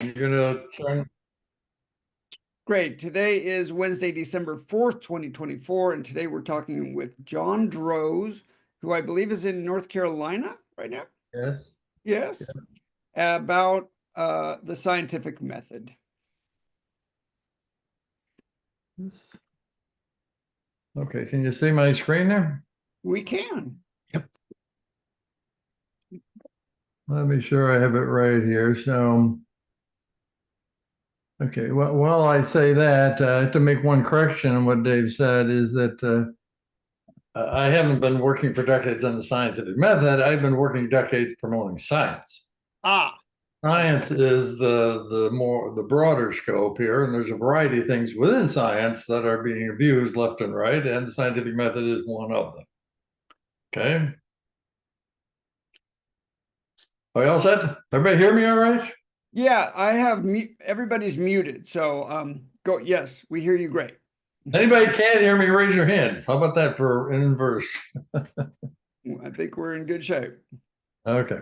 You're gonna turn. Great. Today is Wednesday, December 4th, 2024, and today we're talking with John Droz, who I believe is in North Carolina right now. Yes. Yes. About the scientific method. Yes. Okay, can you see my screen there? We can. Yep. Let me sure I have it right here. So, okay, well, while I say that, I have to make one correction on what Dave said is that I haven't been working for decades on the scientific method. I've been working decades promoting science. Ah, Science is the broader scope here, and there's a variety of things within science that are being abused left and right, and the scientific method is one of them. Okay. Are you all set? Everybody hear me all right? yeah, I have everybody's muted. So go. Yes, we hear you great. Anybody can't hear me, raise your hand. How about that for an inverse? I think we're in good shape. Okay.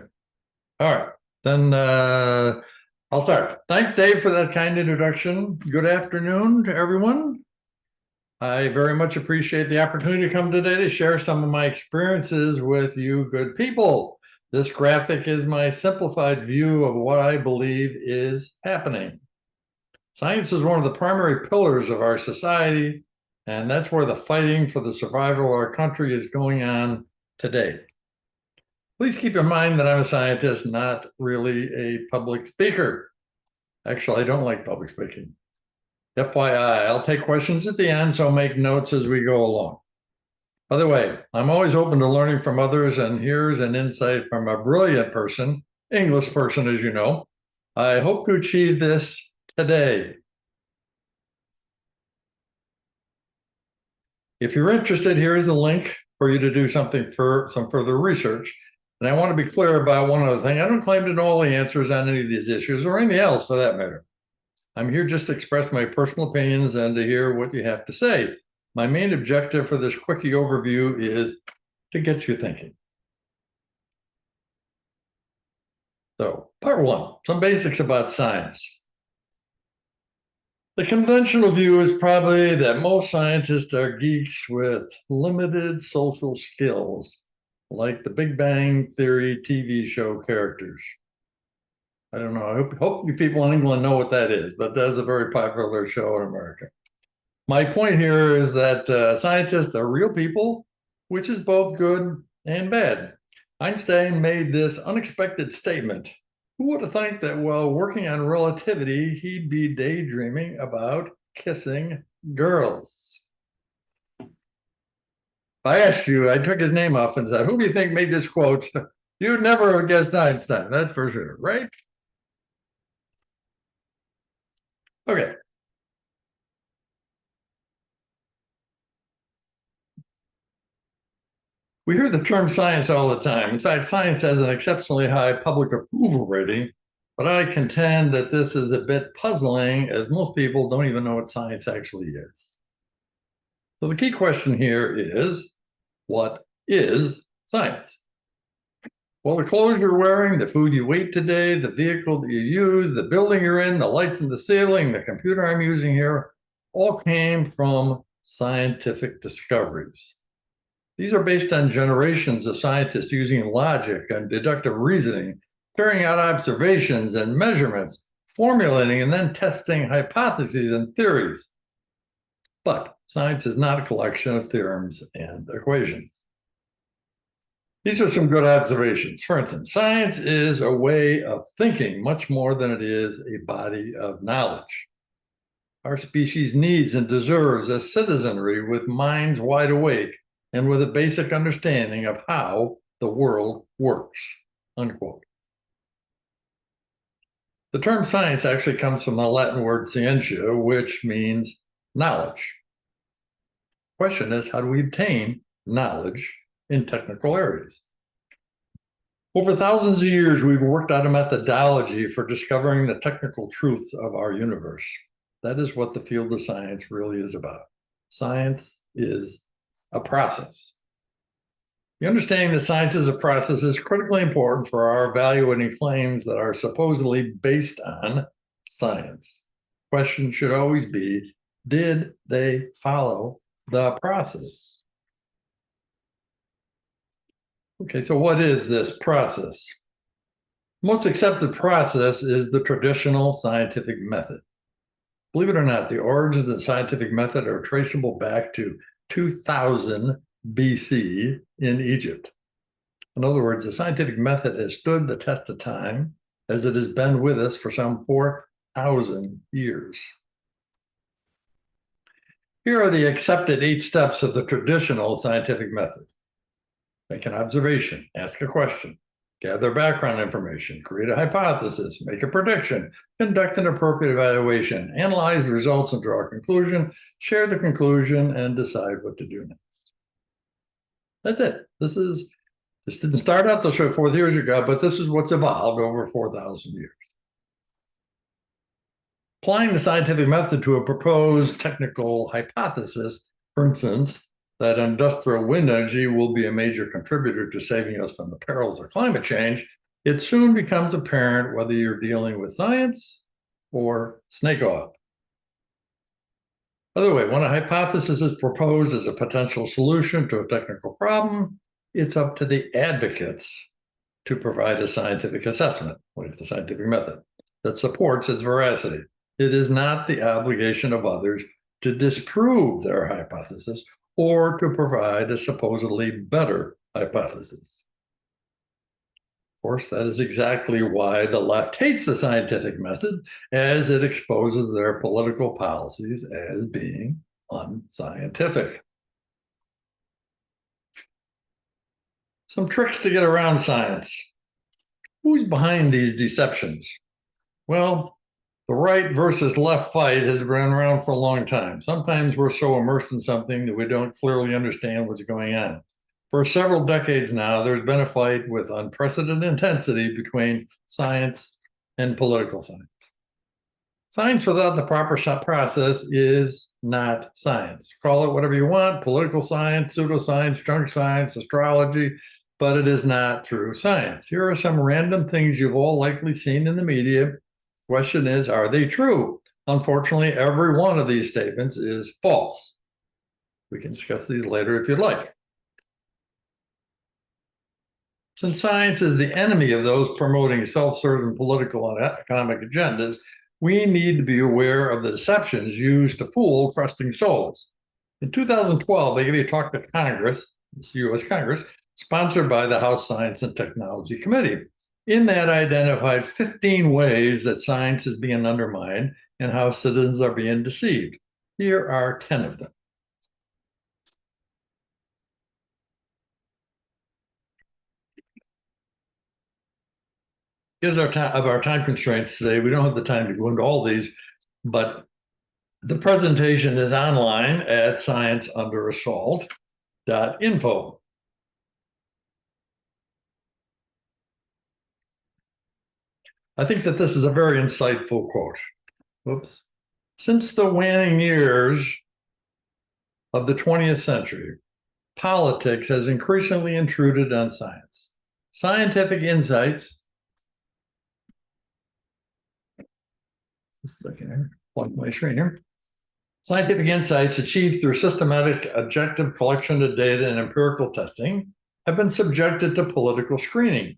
All right. Then I'll start. Thanks, Dave, for that kind introduction. Good afternoon to everyone. I very much appreciate the opportunity to come today to share some of my experiences with you good people. This graphic is my simplified view of what I believe is happening. Science is one of the primary pillars of our society, and that's where the fighting for the survival of our country is going on today. Please keep in mind that I'm a scientist, not really a public speaker. Actually, I don't like public speaking. FYI, I'll take questions at the end, so make notes as we go along. By the way, I'm always open to learning from others, and here's an insight from a brilliant person, English person, as you know. I hope to achieve this today. If you're interested, here is a link for you to do something for some further research. And I want to be clear about one other thing. I don't claim to know all the answers on any of these issues or anything else for that matter. I'm here just to express my personal opinions and to hear what you have to say. My main objective for this quickie overview is to get you thinking. So, part one, some basics about science. The conventional view is probably that most scientists are geeks with limited social skills, like the Big Bang Theory TV show characters. I don't know. I hope you people in England know what that is, but that's a very popular show in America. My point here is that scientists are real people, which is both good and bad. Einstein made this unexpected statement. Who would have thought that while working on relativity, he'd be daydreaming about kissing girls? If I asked you, I took his name off and said, who do you think made this quote? You'd never have guessed Einstein, that's for sure, right? Okay. We hear the term science all the time. In fact, science has an exceptionally high public approval rating, but I contend that this is a bit puzzling as most people don't even know what science actually is. So the key question here is, what is science? Well, the clothes you're wearing, the food you eat today, the vehicle that you use, the building you're in, the lights in the ceiling, the computer I'm using here, all came from scientific discoveries. These are based on generations of scientists using logic and deductive reasoning, carrying out observations and measurements, formulating and then testing hypotheses and theories. But science is not a collection of theorems and equations. These are some good observations. For instance, science is a way of thinking much more than it is a body of knowledge. Our species needs and deserves a citizenry with minds wide awake and with a basic understanding of how the world works, unquote. The term science actually comes from the Latin word scientia, which means knowledge. The question is, how do we obtain knowledge in technical areas? Over thousands of years, we've worked out a methodology for discovering the technical truths of our universe. That is what the field of science really is about. Science is a process. The understanding that science is a process is critically important for our evaluating claims that are supposedly based on science. Question should always be, did they follow the process? Okay, so what is this process? Most accepted process is the traditional scientific method. Believe it or not, the origins of the scientific method are traceable back to 2000 BC in Egypt. In other words, the scientific method has stood the test of time as it has been with us for some 4,000 years. Here are the accepted 8 steps of the traditional scientific method. Make an observation, ask a question, gather background information, create a hypothesis, make a prediction, conduct an appropriate evaluation, analyze the results and draw a conclusion, share the conclusion, and decide what to do next. That's it. This didn't start out the show 4 years ago, but this is what's evolved over 4,000 years. Applying the scientific method to a proposed technical hypothesis, for instance, that industrial wind energy will be a major contributor to saving us from the perils of climate change, it soon becomes apparent whether you're dealing with science or snake oil. By the way, when a hypothesis is proposed as a potential solution to a technical problem, it's up to the advocates to provide a scientific assessment with the scientific method that supports its veracity. It is not the obligation of others to disprove their hypothesis or to provide a supposedly better hypothesis. Of course, that is exactly why the left hates the scientific method, as it exposes their political policies as being unscientific. Some tricks to get around science. Who's behind these deceptions? Well, the right versus left fight has been around for a long time. Sometimes we're so immersed in something that we don't clearly understand what's going on. For several decades now, there's been a fight with unprecedented intensity between science and political science. Science without the proper process is not science. Call it whatever you want, political science, pseudoscience, junk science, astrology, but it is not true science. Here are some random things you've all likely seen in the media. Question is, are they true? Unfortunately, every one of these statements is false. We can discuss these later if you'd like. Since science is the enemy of those promoting self-serving political and economic agendas, we need to be aware of the deceptions used to fool trusting souls. In 2012, they gave a talk to Congress, this U.S. Congress, sponsored by the House Science and Technology Committee. In that, I identified 15 ways that science is being undermined and how citizens are being deceived. Here are 10 of them. Because of our time constraints today, we don't have the time to go into all these, but the presentation is online at scienceunderassault.info. I think that this is a very insightful quote. Oops. Since the waning years of the 20th century, politics has increasingly intruded on science. Scientific insights plug my screen here. Scientific insights achieved through systematic objective collection of data and empirical testing have been subjected to political screening.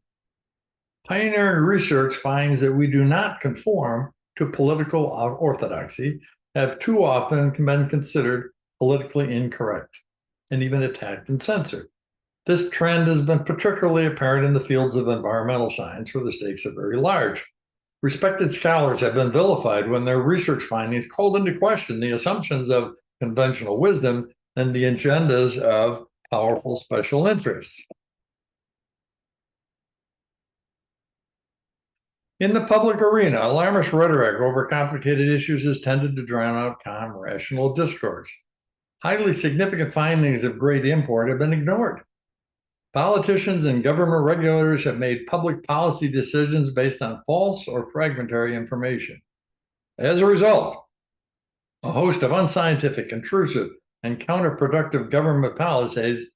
Pioneering research finds that we do not conform to political orthodoxy, have too often been considered politically incorrect, and even attacked and censored. This trend has been particularly apparent in the fields of environmental science, where the stakes are very large. Respected scholars have been vilified when their research findings called into question the assumptions of conventional wisdom and the agendas of powerful special interests. In the public arena, alarmist rhetoric over complicated issues has tended to drown out calm, rational discourse. Highly significant findings of great import have been ignored. Politicians and government regulators have made public policy decisions based on false or fragmentary information. As a result, a host of unscientific, intrusive, and counterproductive government policies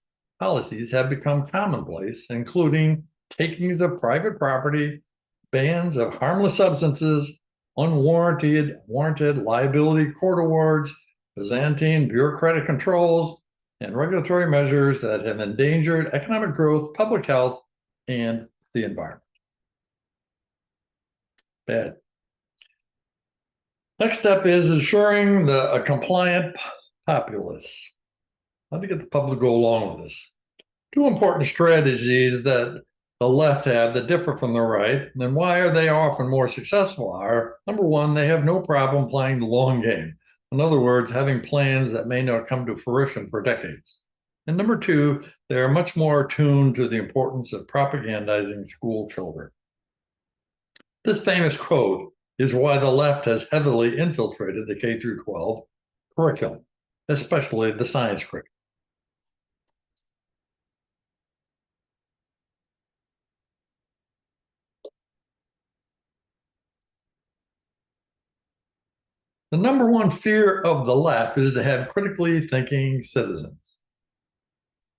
have become commonplace, including takings of private property, bans of harmless substances, warranted liability court awards, Byzantine bureaucratic controls, and regulatory measures that have endangered economic growth, public health, and the environment. Bad. Next step is ensuring a compliant populace. How to get the public to go along with this? Two important strategies that the left have that differ from the right, and why are they often more successful are, number one, they have no problem playing the long game. In other words, having plans that may not come to fruition for decades. And number two, they are much more attuned to the importance of propagandizing school children. This famous quote is why the left has heavily infiltrated the K through 12 curriculum, especially the science curriculum. The number one fear of the left is to have critically thinking citizens.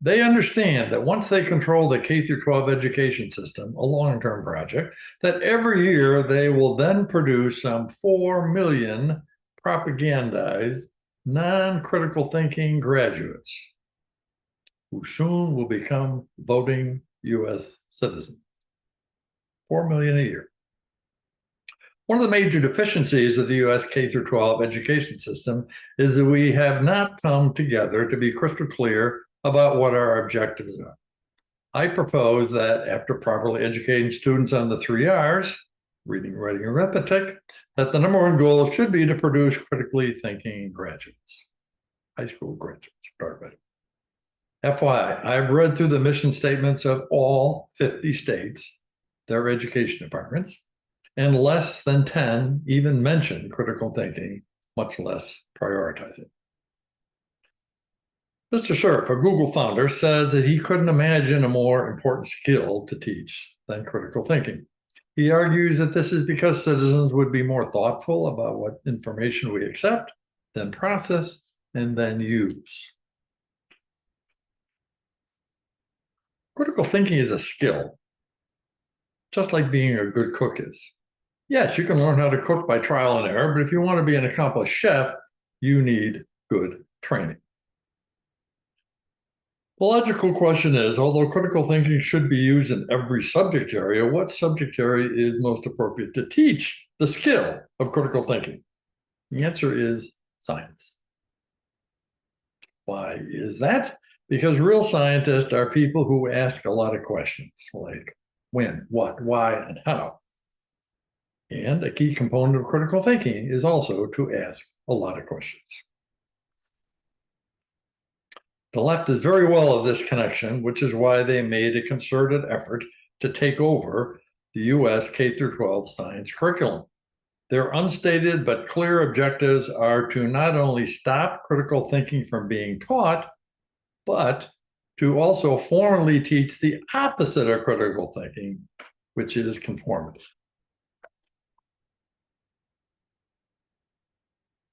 They understand that once they control the K through 12 education system, a long-term project, that every year they will then produce some 4 million propagandized, non-critical thinking graduates who soon will become voting U.S. citizens. 4 million a year. One of the major deficiencies of the U.S. K through 12 education system is that we have not come together to be crystal clear about what our objectives are. I propose that after properly educating students on the 3 R's, reading, writing, and arithmetic, that the number one goal should be to produce critically thinking graduates, high school graduates, start with. FYI, I've read through the mission statements of all 50 states, their education departments, and less than 10 even mention critical thinking, much less prioritize it. Mr. Cerf, a Google founder, says that he couldn't imagine a more important skill to teach than critical thinking. He argues that this is because citizens would be more thoughtful about what information we accept, then process, and then use. Critical thinking is a skill, just like being a good cook is. Yes, you can learn how to cook by trial and error, but if you want to be an accomplished chef, you need good training. The logical question is, although critical thinking should be used in every subject area, what subject area is most appropriate to teach the skill of critical thinking? The answer is science. Why is that? Because real scientists are people who ask a lot of questions, like when, what, why, and how. And a key component of critical thinking is also to ask a lot of questions. The left is very well of this connection, which is why they made a concerted effort to take over the U.S. K through 12 science curriculum. Their unstated but clear objectives are to not only stop critical thinking from being taught, but to also formally teach the opposite of critical thinking, which is conformity.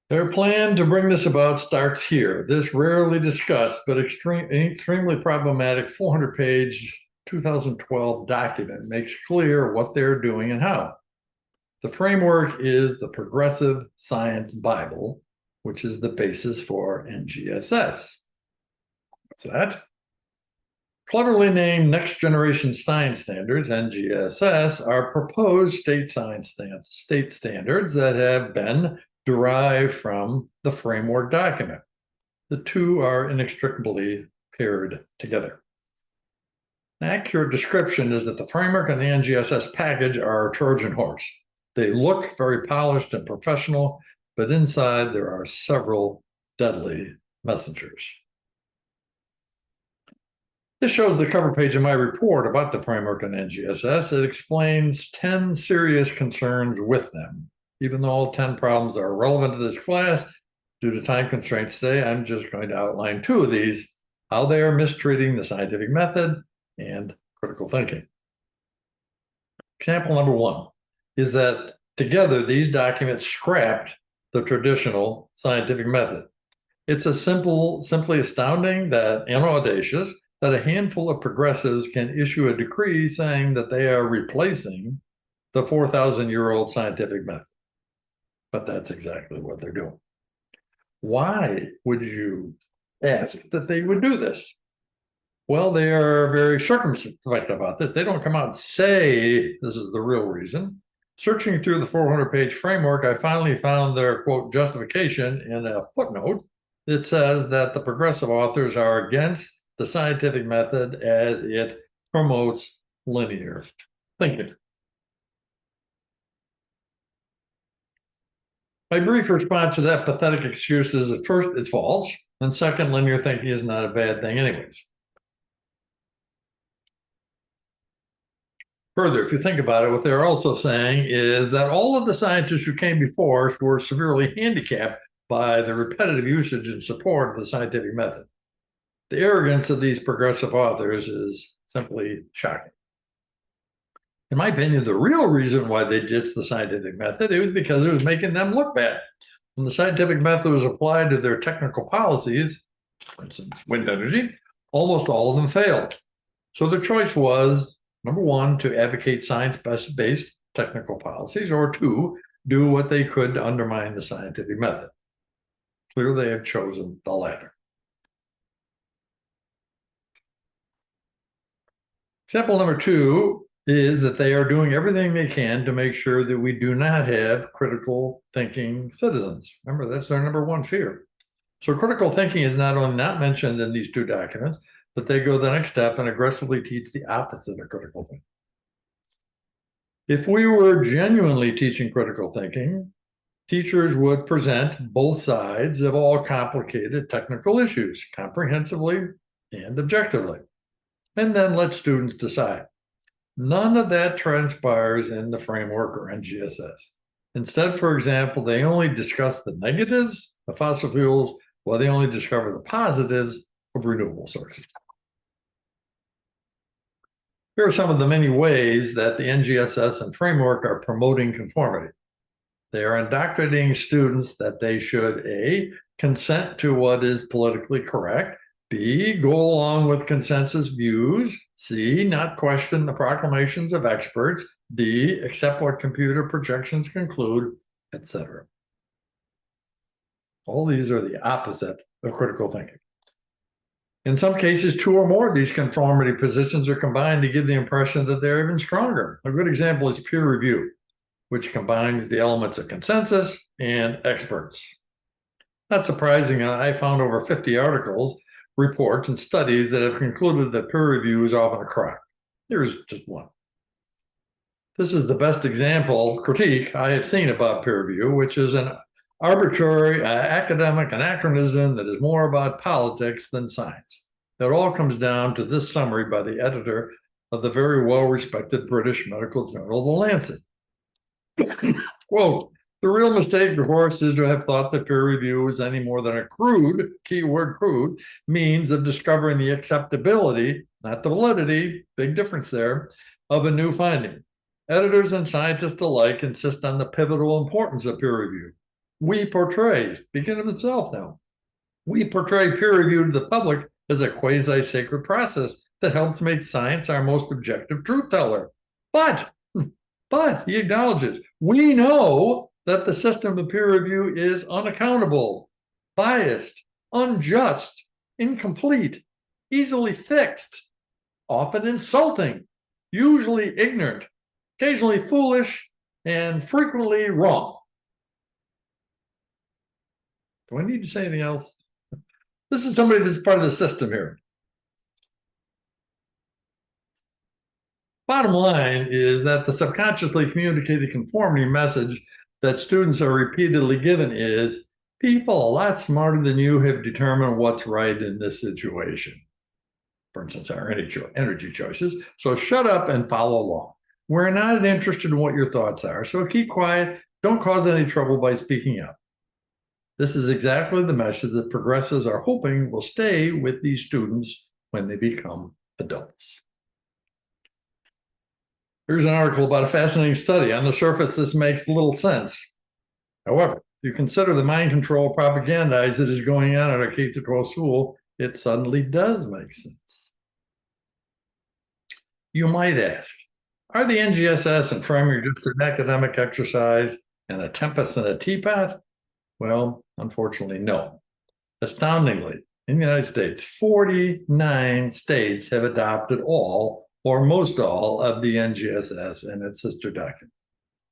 Their plan to bring this about starts here. This rarely discussed but extremely problematic 400-page 2012 document makes clear what they're doing and how. The framework is the Progressive Science Bible, which is the basis for NGSS. What's that? Cleverly named Next Generation Science Standards, NGSS, are proposed state standards that have been derived from the framework document. The two are inextricably paired together. An accurate description is that the framework and the NGSS package are a Trojan horse. They look very polished and professional, but inside there are several deadly messengers. This shows the cover page of my report about the framework and NGSS. It explains 10 serious concerns with them. Even though all 10 problems are relevant to this class, due to time constraints today, I'm just going to outline 2 of these, how they are mistreating the scientific method and critical thinking. Example number 1 is that together these documents scrapped the traditional scientific method. It's simply astounding that, and audacious, that a handful of progressives can issue a decree saying that they are replacing the 4,000-year-old scientific method. but that's exactly what they're doing. Why would you ask that they would do this? Well, they are very circumspect about this. They don't come out and say this is the real reason. Searching through the 400-page framework, I finally found their, quote, justification in a footnote that says that the progressive authors are against the scientific method as it promotes linear thinking. My brief response to that pathetic excuse is that first, it's false, and second, linear thinking is not a bad thing anyways. Further, if you think about it, what they're also saying is that all of the scientists who came before us were severely handicapped by the repetitive usage and support of the scientific method. The arrogance of these progressive authors is simply shocking. In my opinion, the real reason why they ditched the scientific method, it was because it was making them look bad. When the scientific method was applied to their technical policies, for instance, wind energy, almost all of them failed. So their choice was, number one, to advocate science-based technical policies, or two, do what they could to undermine the scientific method. Clearly, they have chosen the latter. Example number two is that they are doing everything they can to make sure that we do not have critical thinking citizens. Remember, that's their number one fear. So critical thinking is not only not mentioned in these two documents, but they go the next step and aggressively teach the opposite of critical thinking. If we were genuinely teaching critical thinking, teachers would present both sides of all complicated technical issues comprehensively and objectively, and then let students decide. None of that transpires in the framework or NGSS. Instead, for example, they only discuss the negatives of fossil fuels while they only discover the positives of renewable sources. Here are some of the many ways that the NGSS and framework are promoting conformity. They are indoctrinating students that they should A, consent to what is politically correct, B, go along with consensus views, C, not question the proclamations of experts, D, accept what computer projections conclude, etc. All these are the opposite of critical thinking. In some cases, two or more of these conformity positions are combined to give the impression that they're even stronger. A good example is peer review, which combines the elements of consensus and experts. Not surprising, I found over 50 articles, reports, and studies that have concluded that peer review is often a crock. Here's just one. This is the best example critique I have seen about peer review, which is an arbitrary academic anachronism that is more about politics than science. It all comes down to this summary by the editor of the very well-respected British medical journal, The Lancet. Quote, the real mistake, of course, is to have thought that peer review is any more than a crude, keyword crude, means of discovering the acceptability, not the validity, big difference there, of a new finding. Editors and scientists alike insist on the pivotal importance of peer review. We portray, speaking of itself now, we portray peer review to the public as a quasi-sacred process that helps make science our most objective truth teller. But he acknowledges, we know that the system of peer review is unaccountable, biased, unjust, incomplete, easily fixed, often insulting, usually ignorant, occasionally foolish, and frequently wrong. Do I need to say anything else? This is somebody that's part of the system here. Bottom line is that the subconsciously communicated conformity message that students are repeatedly given is, people a lot smarter than you have determined what's right in this situation. For instance, our energy choices. So shut up and follow along. We're not interested in what your thoughts are, so keep quiet. Don't cause any trouble by speaking up. This is exactly the message that progressives are hoping will stay with these students when they become adults. Here's an article about a fascinating study. On the surface, this makes little sense. However, if you consider the mind control propaganda that is going on at our K-12 school, it suddenly does make sense. You might ask, are the NGSS and framework just an academic exercise and a tempest in a teapot? Well, unfortunately, no. Astoundingly, in the United States, 49 states have adopted all or most all of the NGSS and its sister document,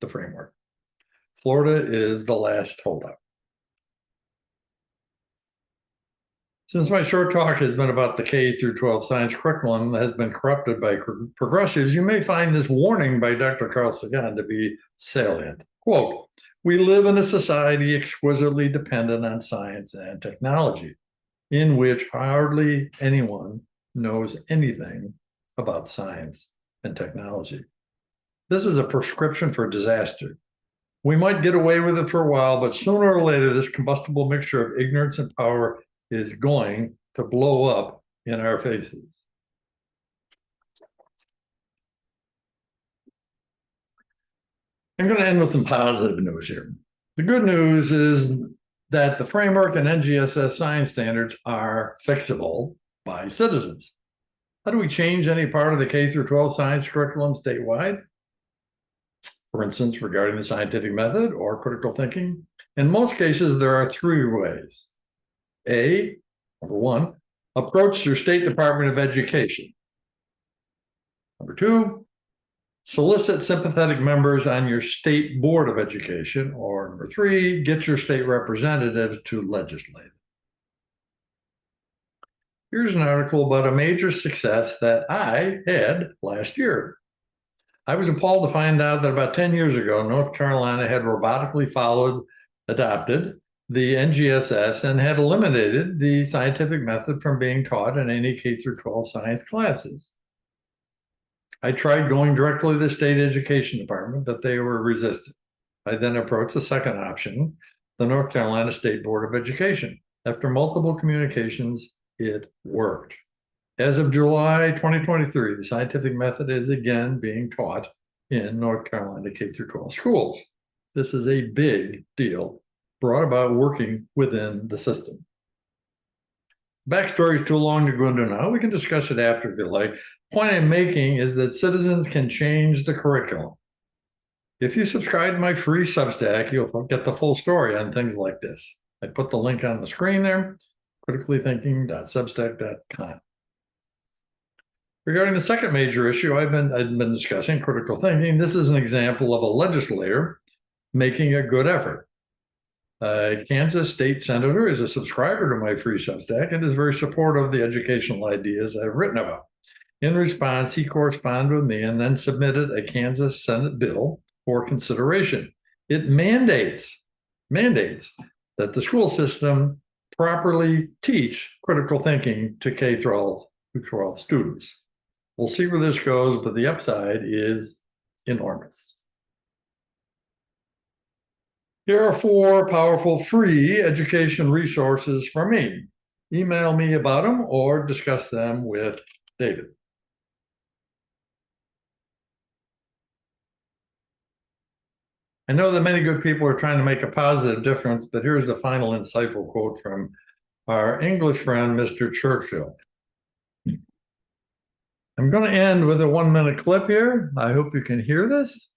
the framework. Florida is the last holdout. Since my short talk has been about the K through 12 science curriculum that has been corrupted by progressives, you may find this warning by Dr. Carl Sagan to be salient. Quote, "We live in a society exquisitely dependent on science and technology, in which hardly anyone knows anything about science and technology. This is a prescription for disaster. We might get away with it for a while, but sooner or later, this combustible mixture of ignorance and power is going to blow up in our faces." I'm going to end with some positive news here. The good news is that the framework and NGSS science standards are fixable by citizens. How do we change any part of the K through 12 science curriculum statewide? For instance, regarding the scientific method or critical thinking? In most cases, there are three ways. A, number one, approach your state Department of Education. Number two, solicit sympathetic members on your state Board of Education. Or number three, get your state representatives to legislate. Here's an article about a major success that I had last year. I was appalled to find out that about 10 years ago, North Carolina had robotically adopted the NGSS and had eliminated the scientific method from being taught in any K through 12 science classes. I tried going directly to the state education department, but they were resistant. I then approached the second option, the North Carolina State Board of Education. After multiple communications, it worked. As of July 2023, the scientific method is again being taught in North Carolina K through 12 schools. This is a big deal, brought about working within the system. Backstory is too long to go into now. We can discuss it after if you like. The point I'm making is that citizens can change the curriculum. If you subscribe to my free Substack, you'll get the full story on things like this. I put the link on the screen there, criticallythinking.substack.com. Regarding the second major issue I've been discussing, critical thinking, this is an example of a legislator making a good effort. A Kansas state senator is a subscriber to my free Substack and is very supportive of the educational ideas I've written about. In response, he corresponded with me and then submitted a Kansas Senate bill for consideration. It mandates that the school system properly teach critical thinking to K through 12 students. We'll see where this goes, but the upside is enormous. Here are 4 powerful free education resources for me. Email me about them or discuss them with David. I know that many good people are trying to make a positive difference, but here's the final insightful quote from our English friend, Mr. Churchill. I'm going to end with a 1-minute clip here. I hope you can hear this.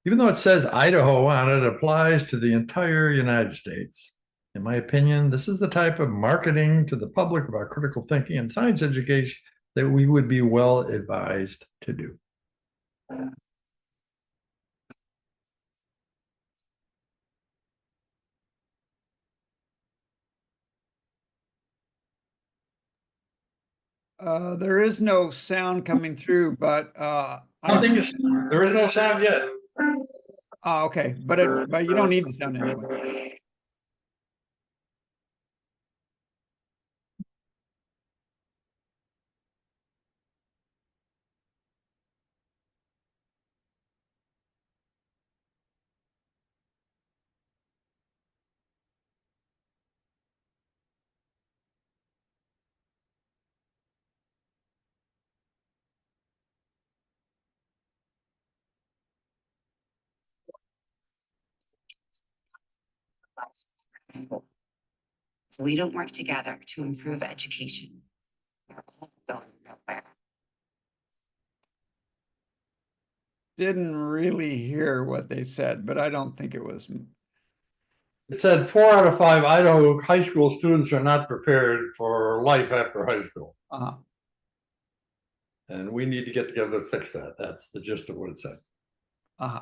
Even though it says Idaho on it, it applies to the entire United States. In my opinion, this is the type of marketing to the public about critical thinking and science education that we would be well advised to do. There is no sound coming through, but there is no sound yet. Okay, but you don't need the sound anyway. If we don't work together to improve education, we're all going nowhere. didn't really hear what they said, but I don't think it was. It said 4 out of 5 Idaho high school students are not prepared for life after high school. Uh-huh. And we need to get together to fix that. That's the gist of what it said. Uh-huh.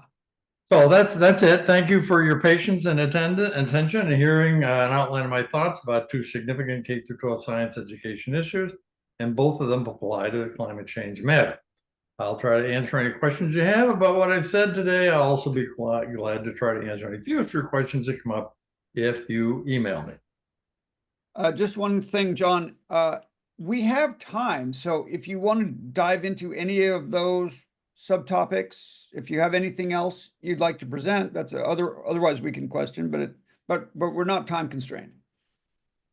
So that's it. Thank you for your patience and attention and hearing an outline of my thoughts about 2 significant K through 12 science education issues, and both of them apply to the climate change matter. I'll try to answer any questions you have about what I've said today. I'll also be glad to try to answer any future questions that come up if you email me. Just one thing, John. We have time, so if you want to dive into any of those subtopics, if you have anything else you'd like to present, that's otherwise we can question, but we're not time constrained.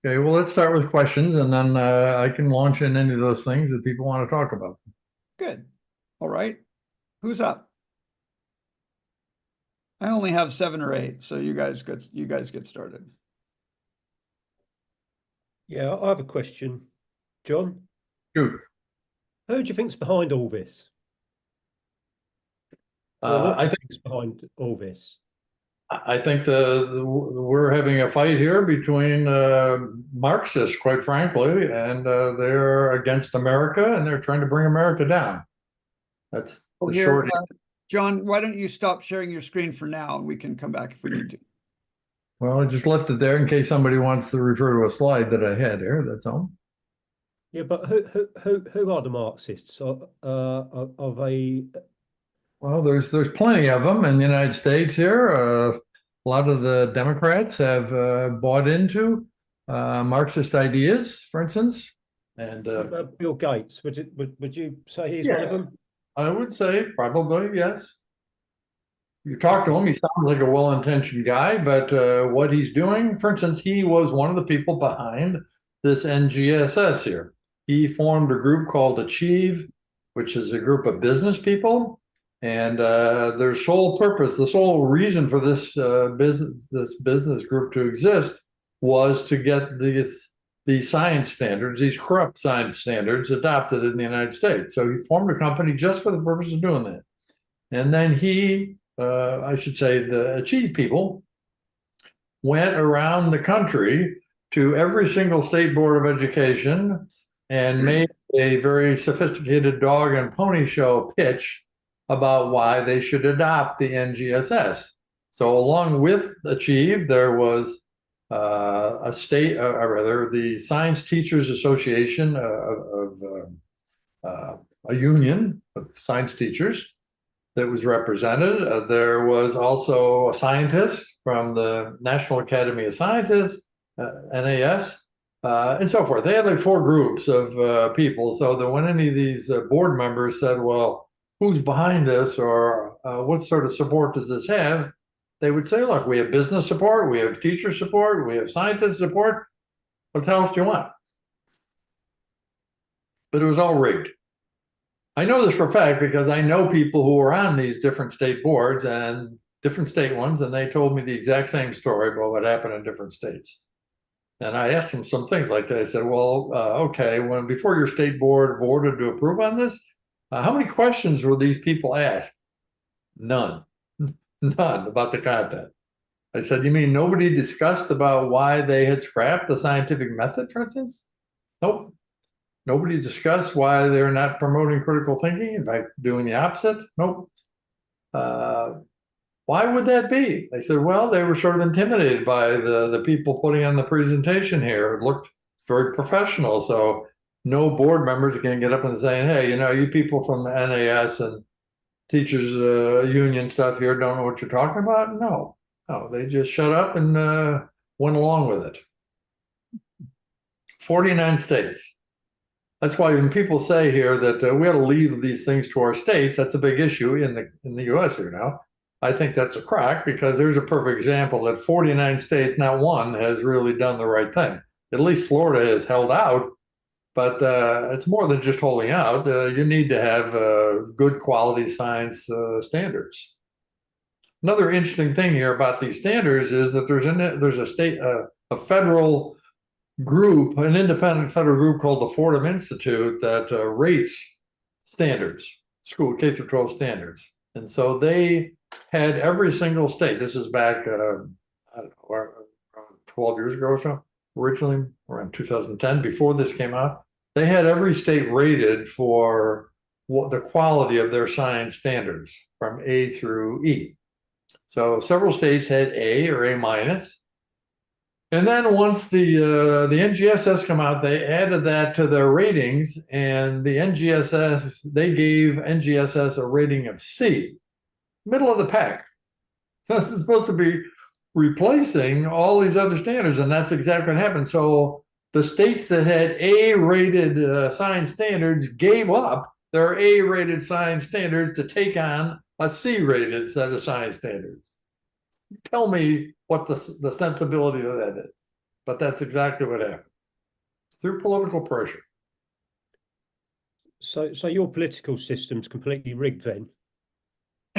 Okay, well, let's start with questions, and then I can launch in any of those things that people want to talk about. Good. All right. Who's up? I only have 7 or 8, so you guys get started. Yeah, I have a question, John. Shoot. Who do you think's behind all this? I think behind all this. I think we're having a fight here between Marxists, quite frankly, and they're against America, and they're trying to bring America down. That's the short. John, why don't you stop sharing your screen for now, and we can come back if we need to. Well, I just left it there in case somebody wants to refer to a slide that I had there. That's all. Yeah, but who are the Marxists? Are they? Well, there's plenty of them in the United States here. A lot of the Democrats have bought into Marxist ideas, for instance. And Bill Gates, would you say he's one of them? I would say probably yes. You talk to him, he sounds like a well-intentioned guy, but what he's doing, for instance, he was one of the people behind this NGSS here. He formed a group called Achieve, which is a group of business people, and their sole purpose, the sole reason for this business group to exist was to get these science standards, these corrupt science standards, adopted in the United States. So he formed a company just for the purpose of doing that. And then he, I should say, the Achieve people went around the country to every single state board of education and made a very sophisticated dog and pony show pitch about why they should adopt the NGSS. So along with Achieve, there was a state, or rather, the Science Teachers Association a union of science teachers that was represented. There was also a scientist from the National Academy of Scientists, NAS, and so forth. They had like 4 groups of people, so that when any of these board members said, well, who's behind this, or what sort of support does this have, they would say, look, we have business support, we have teacher support, we have scientist support. What else do you want? But it was all rigged. I know this for a fact because I know people who are on these different state boards and different state ones, and they told me the exact same story about what happened in different states. And I asked them some things like that. I said, well, okay, before your state board voted to approve on this, how many questions were these people asked? None. None about the content. I said, you mean nobody discussed about why they had scrapped the scientific method, for instance? Nope. Nobody discussed why they're not promoting critical thinking, in fact, doing the opposite? Nope. Why would that be? They said, well, they were sort of intimidated by the people putting on the presentation here. It looked very professional, so no board members are going to get up and saying, hey, you people from the NAS and teachers union stuff here don't know what you're talking about. No, they just shut up and went along with it. 49 states. That's why when people say here that we ought to leave these things to our states, that's a big issue in the U.S. here now. I think that's a crack, because there's a perfect example that 49 states, not one, has really done the right thing. At least Florida has held out, but it's more than just holding out. You need to have good quality science standards. Another interesting thing here about these standards is that there's a state, a federal group, an independent federal group called the Fordham Institute that rates standards, school K through 12 standards. And so they had every single state, this is back, I don't know, around 12 years ago or so, originally around 2010, before this came out, they had every state rated for what the quality of their science standards from A through E. So several states had A or A minus. And then once the NGSS come out, they added that to their ratings, and the NGSS, they gave NGSS a rating of C, middle of the pack. This is supposed to be replacing all these other standards, and that's exactly what happened. So the states that had A-rated science standards gave up their A-rated science standards to take on a C-rated set of science standards. Tell me what the sensibility of that is. But that's exactly what happened. Through political pressure. So your political system's completely rigged then?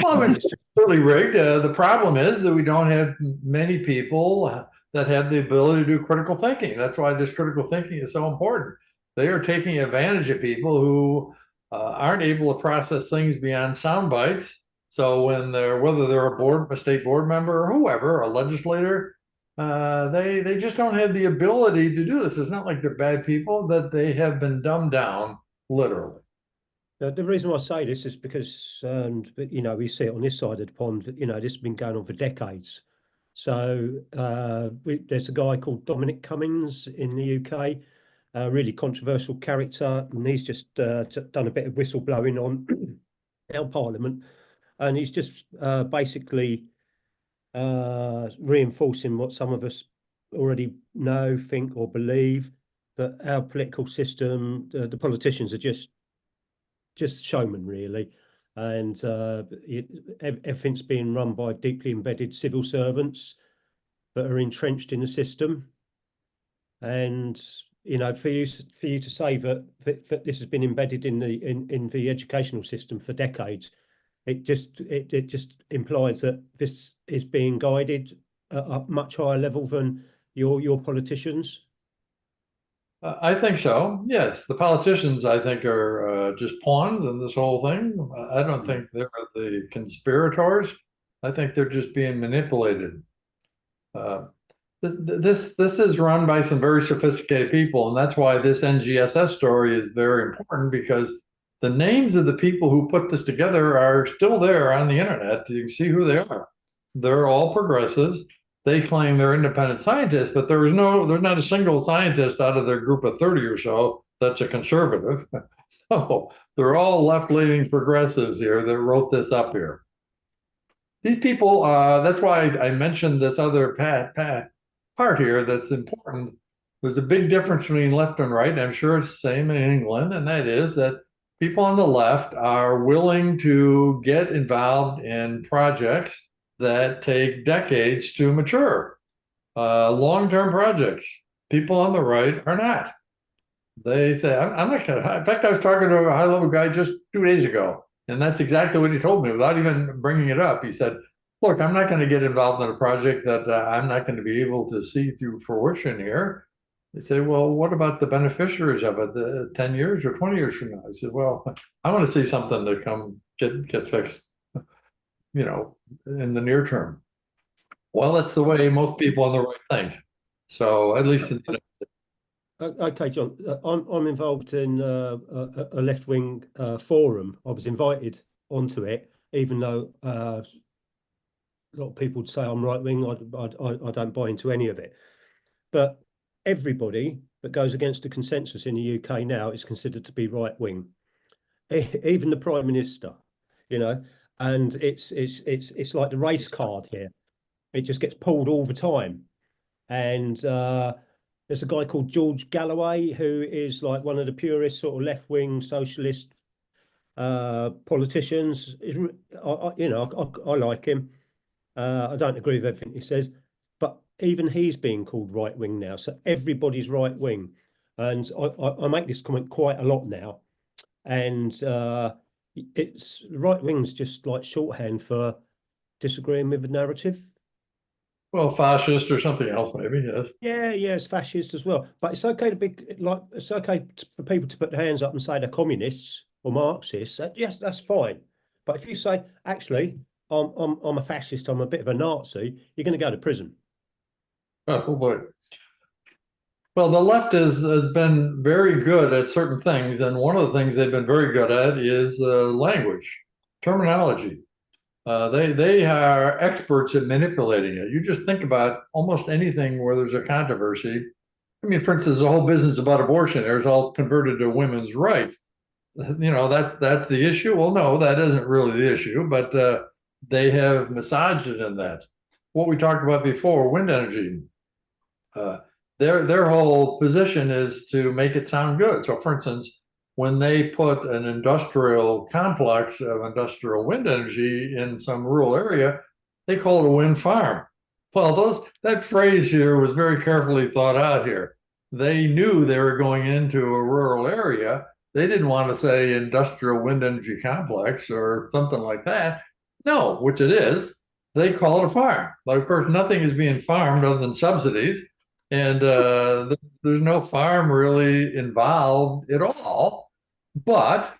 Well, it's totally rigged. The problem is that we don't have many people that have the ability to do critical thinking. That's why this critical thinking is so important. They are taking advantage of people who aren't able to process things beyond sound bites. So when whether they're a state board member or whoever, a legislator, they just don't have the ability to do this. It's not like they're bad people, that they have been dumbed down, literally. The reason why I say this is because, you know, we see it on this side of the pond, you know, this has been going on for decades. So there's a guy called Dominic Cummings in the UK, a really controversial character, and he's just done a bit of whistleblowing on our parliament. And he's just basically reinforcing what some of us already know, think, or believe, that our political system, the politicians are just showmen, really. And everything's being run by deeply embedded civil servants that are entrenched in the system. And, you know, for you to say that this has been embedded in the educational system for decades, it just implies that this is being guided at a much higher level than your politicians. I think so. Yes, the politicians, I think, are just pawns in this whole thing. I don't think they're the conspirators. I think they're just being manipulated. This is run by some very sophisticated people, and that's why this NGSS story is very important, because the names of the people who put this together are still there on the internet. You can see who they are. They're all progressives. They claim they're independent scientists, but there's not a single scientist out of their group of 30 or so that's a conservative. So they're all left-leaning progressives here that wrote this up here. These people, that's why I mentioned this other part here that's important. There's a big difference between left and right. I'm sure it's the same in England, and that is that people on the left are willing to get involved in projects that take decades to mature, long-term projects. People on the right are not. They say, I'm not gonna, in fact, I was talking to a high-level guy just 2 days ago, and that's exactly what he told me without even bringing it up. He said, look, I'm not gonna get involved in a project that I'm not gonna be able to see through fruition here. They say, well, what about the beneficiaries of it 10 years or 20 years from now? I said, well, I want to see something to come get fixed, you know, in the near term. Well, that's the way most people on the right think. So at least in Okay, John, I'm involved in a left-wing forum. I was invited onto it, even though a lot of people would say I'm right-wing. I don't buy into any of it. But everybody that goes against the consensus in the UK now is considered to be right-wing, even the Prime Minister, you know. And it's like the race card here. It just gets pulled all the time. And there's a guy called George Galloway, who is like one of the purest sort of left-wing socialist politicians. You know, I like him. I don't agree with everything he says, but even he's being called right-wing now. So everybody's right-wing. And I make this comment quite a lot now. And it's right-wing's just like shorthand for disagreeing with the narrative. well, fascist or something else, maybe, yes. Yeah, it's fascist as well. But it's okay to be like, for people to put their hands up and say they're communists or Marxists. Yes, that's fine. But if you say, actually, I'm a fascist, I'm a bit of a Nazi, you're going to go to prison. Oh boy. Well, the left has been very good at certain things, and one of the things they've been very good at is language, terminology. They are experts at manipulating it. You just think about almost anything where there's a controversy. I mean, for instance, the whole business about abortion is all converted to women's rights. You know, that's the issue. Well, no, that isn't really the issue, but they have massaged it in that. What we talked about before, wind energy. Their whole position is to make it sound good. So, for instance, when they put an industrial complex of industrial wind energy in some rural area, they call it a wind farm. Well, that phrase here was very carefully thought out here. They knew they were going into a rural area. They didn't want to say industrial wind energy complex or something like that. No, which it is. They call it a farm. But of course, nothing is being farmed other than subsidies. And there's no farm really involved at all. But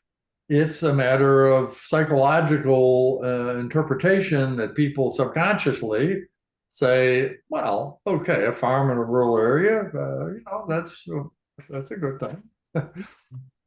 it's a matter of psychological interpretation that people subconsciously say, well, okay, a farm in a rural area, you know, that's a good thing.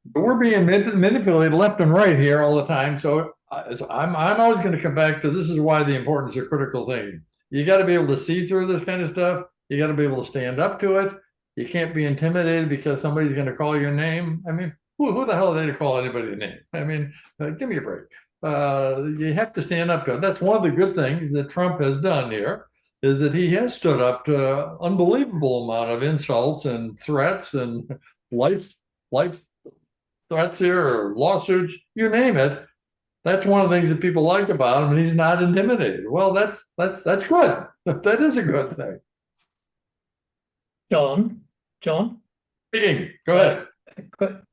But we're being manipulated left and right here all the time. So I'm always going to come back to this is why the importance of critical thinking. You got to be able to see through this kind of stuff. You got to be able to stand up to it. You can't be intimidated because somebody's going to call your name. I mean, who the hell are they to call anybody a name? I mean, give me a break. You have to stand up to it. That's one of the good things that Trump has done here, is that he has stood up to unbelievable amount of insults and threats and life threats here or lawsuits, you name it. That's one of the things that people like about him, and he's not intimidated. Well, that's good. That is a good thing. John, Speaking, go ahead.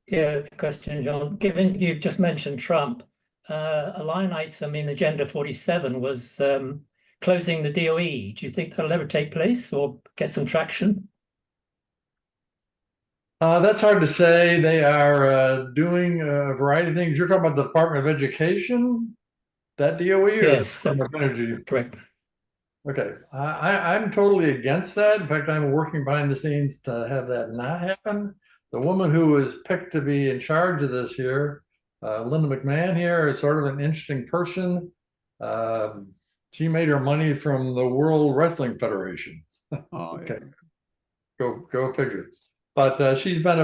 Yeah, question, John. Given you've just mentioned Trump, a line item in Agenda 47 was closing the DOE. Do you think that'll ever take place or get some traction? That's hard to say. They are doing a variety of things. You're talking about the Department of Education, that DOE, or Yes, the Department of Energy? correct. Okay, I'm totally against that. In fact, I'm working behind the scenes to have that not happen. The woman who was picked to be in charge of this here, Linda McMahon here, is sort of an interesting person. She made her money from the World Wrestling Federation. Okay, go figure. But she's been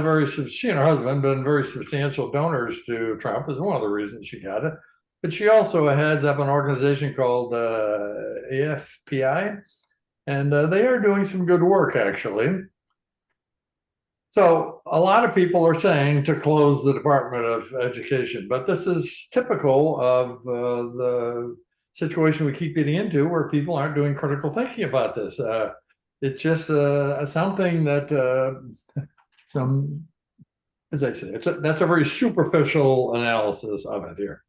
she and her husband been very substantial donors to Trump, is one of the reasons she got it. But she also heads up an organization called AFPI, and they are doing some good work, actually. So a lot of people are saying to close the Department of Education, but this is typical of the situation we keep getting into where people aren't doing critical thinking about this. It's just something that as I say, that's a very superficial analysis of it here.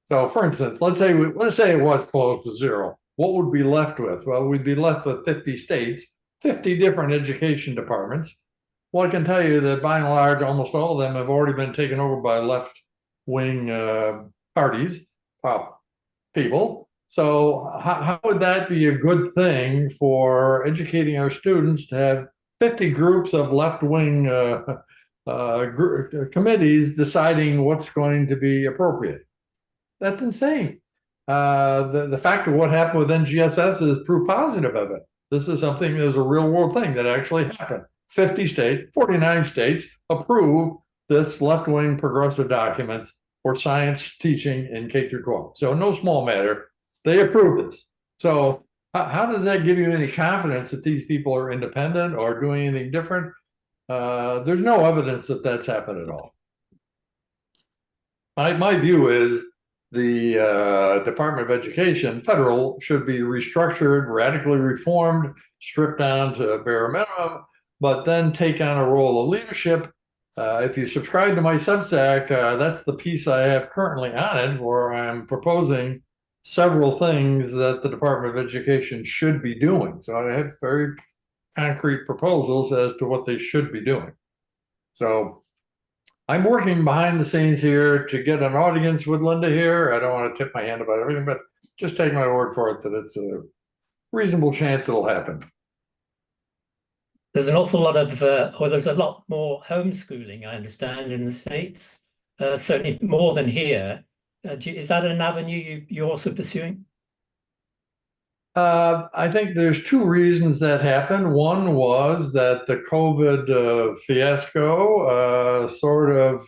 So, for instance, let's say it was closed to zero. What would we be left with? Well, we'd be left with 50 states, 50 different education departments. Well, I can tell you that by and large, almost all of them have already been taken over by left-wing parties, people. So how would that be a good thing for educating our students to have 50 groups of left-wing committees deciding what's going to be appropriate? That's insane. The fact of what happened with NGSS is proof positive of it. This is something that was a real world thing that actually happened. 50 states, 49 states approve this left-wing progressive documents for science teaching in K through 12. So no small matter, they approve this. So how does that give you any confidence that these people are independent or doing anything different? There's no evidence that that's happened at all. My view is the Department of Education, federal, should be restructured, radically reformed, stripped down to a bare minimum, but then take on a role of leadership. If you subscribe to my Substack, that's the piece I have currently on it, where I'm proposing several things that the Department of Education should be doing. So I have very concrete proposals as to what they should be doing. So I'm working behind the scenes here to get an audience with Linda here. I don't want to tip my hand about everything, but just take my word for it that it's a reasonable chance it'll happen. There's an awful lot of, or there's a lot more homeschooling, I understand, in the States, certainly more than here. Is that an avenue you're also pursuing? I think there's two reasons that happened. One was that the COVID fiasco sort of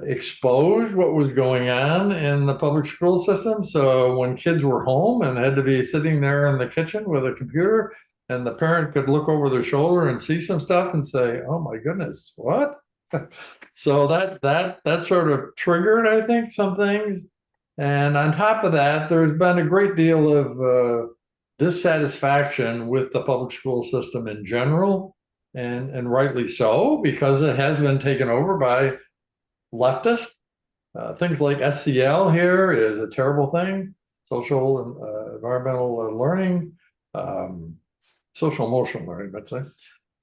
exposed what was going on in the public school system. So when kids were home and had to be sitting there in the kitchen with a computer, and the parent could look over their shoulder and see some stuff and say, "Oh my goodness, what?" So that sort of triggered, I think, some things. And on top of that, there's been a great deal of dissatisfaction with the public school system in general, and rightly so, because it has been taken over by leftists. Things like SCL here is a terrible thing. Social and environmental learning, social emotional learning, let's say.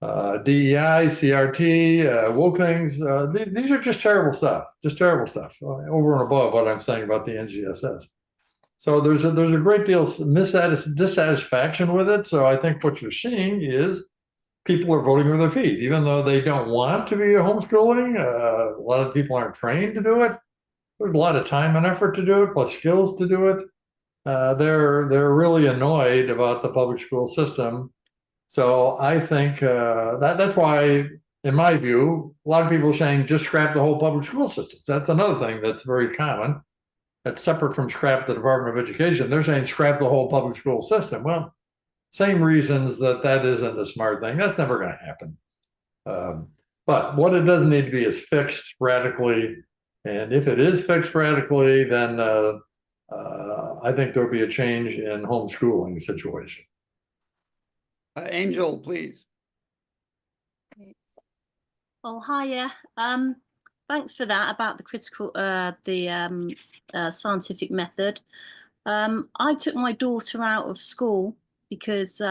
DEI, CRT, woke things. These are just terrible stuff, over and above what I'm saying about the NGSS. So there's a great deal of dissatisfaction with it. So I think what you're seeing is people are voting with their feet, even though they don't want to be homeschooling. A lot of people aren't trained to do it. There's a lot of time and effort to do it, plus skills to do it. They're really annoyed about the public school system. So I think that's why, in my view, a lot of people are saying just scrap the whole public school system. That's another thing that's very common. That's separate from scrap the Department of Education. They're saying scrap the whole public school system. Well, same reasons that isn't a smart thing. That's never going to happen. But what it doesn't need to be is fixed radically. And if it is fixed radically, then I think there'll be a change in homeschooling situation. Angel, please. Oh, hiya. Thanks for that about the critical, scientific method. I took my daughter out of school because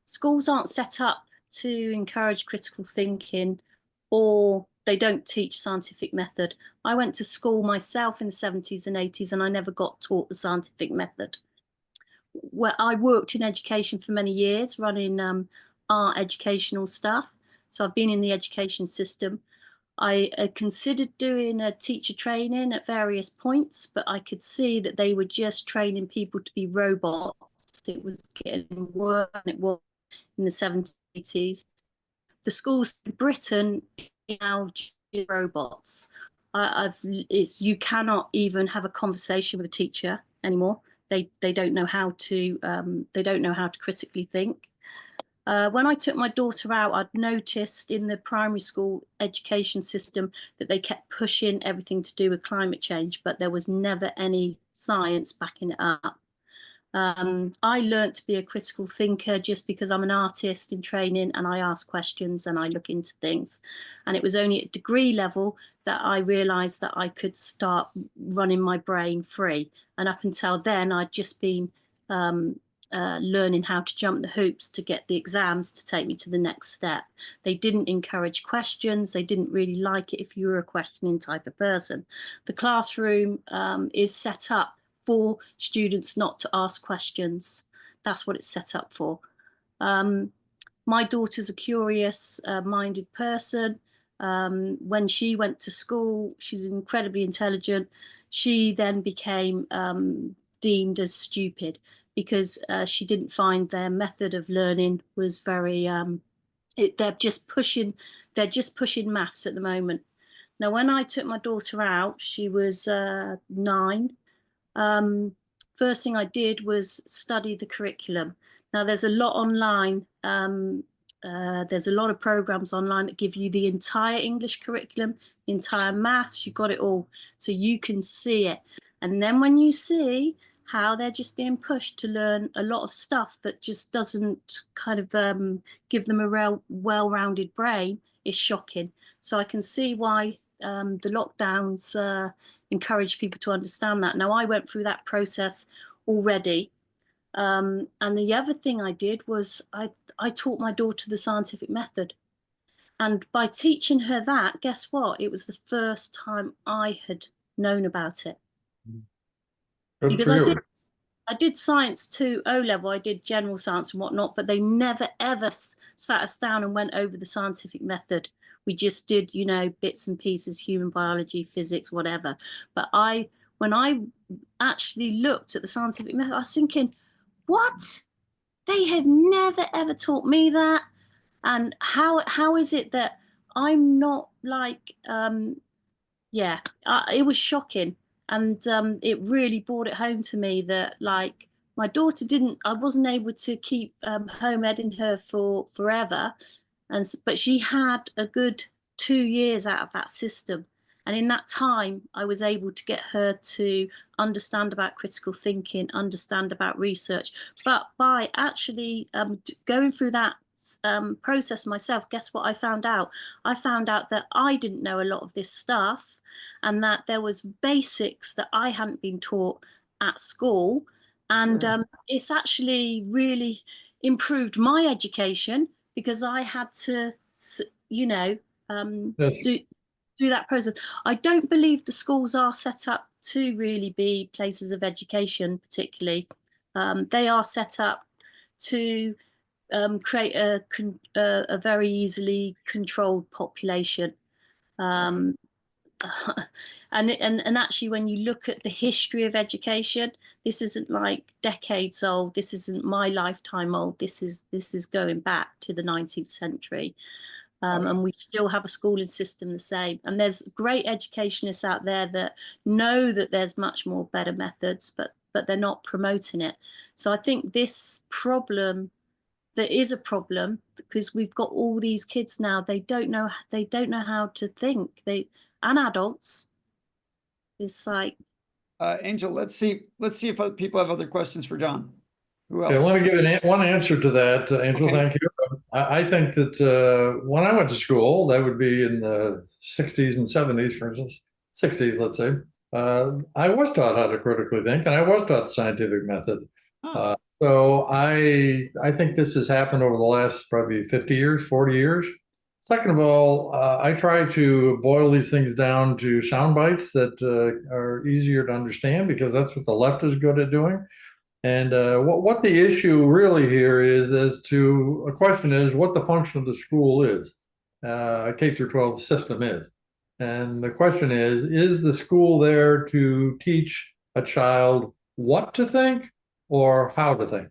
schools aren't set up to encourage critical thinking, or they don't teach scientific method. I went to school myself in the 70s and 80s, and I never got taught the scientific method. Well, I worked in education for many years, running art educational stuff. So I've been in the education system. I considered doing a teacher training at various points, but I could see that they were just training people to be robots. It was getting worse than it was in the 70s, 80s. The schools in Britain now robots. You cannot even have a conversation with a teacher anymore. They don't know how to critically think. When I took my daughter out, I'd noticed in the primary school education system that they kept pushing everything to do with climate change, but there was never any science backing it up. I learned to be a critical thinker just because I'm an artist in training, and I ask questions and I look into things. And it was only at degree level that I realized that I could start running my brain free. And up until then, I'd just been learning how to jump the hoops to get the exams to take me to the next step. They didn't encourage questions. They didn't really like it if you were a questioning type of person. The classroom is set up for students not to ask questions. That's what it's set up for. My daughter's a curious minded person. When she went to school, she's incredibly intelligent. She then became deemed as stupid because she didn't find their method of learning was very, they're just pushing maths at the moment. Now, when I took my daughter out, she was 9. First thing I did was study the curriculum. Now, there's a lot online. There's a lot of programs online that give you the entire English curriculum, the entire maths, you've got it all. So you can see it. And then when you see how they're just being pushed to learn a lot of stuff that just doesn't kind of give them a real well-rounded brain, it's shocking. So I can see why the lockdowns encourage people to understand that. Now, I went through that process already. And the other thing I did was I taught my daughter the scientific method. And by teaching her that, guess what? It was the first time I had known about it. Good Because for you. I did science too, O-level, I did general science and whatnot, but they never ever sat us down and went over the scientific method. We just did, you know, bits and pieces, human biology, physics, whatever. But when I actually looked at the scientific method, I was thinking, what? They have never ever taught me that. And how is it that I'm not like, yeah, it was shocking. And it really brought it home to me that, like, my daughter I wasn't able to keep home editing her for forever. But she had a good 2 years out of that system. And in that time, I was able to get her to understand about critical thinking, understand about research. But by actually going through that process myself, guess what I found out? I found out that I didn't know a lot of this stuff, and that there was basics that I hadn't been taught at school. And it's actually really improved my education, because I had to, you know, do that process. I don't believe the schools are set up to really be places of education, particularly. They are set up to create a very easily controlled population. And actually, when you look at the history of education, this isn't like decades old. This isn't my lifetime old. This is going back to the 19th century. And we still have a schooling system the same. And there's great educationists out there that know that there's much more better methods, but they're not promoting it. So I think this problem, there is a problem, because we've got all these kids now. They don't know how to think. And adults. It's like, Angel, let's see if other people have other questions for John. Who else? Okay, I want to give one answer to that, Angel. Okay. Thank you. I think that when I went to school, that would be in the 60s and 70s, for instance, 60s, let's say, I was taught how to critically think, and I was taught the scientific method. So I think this has happened over the last probably 50 years, 40 years. Second of all, I try to boil these things down to sound bites that are easier to understand, because that's what the left is good at doing. And what the issue really here is, a question is what the function of the school is, a K through 12 system is. And the question is the school there to teach a child what to think or how to think?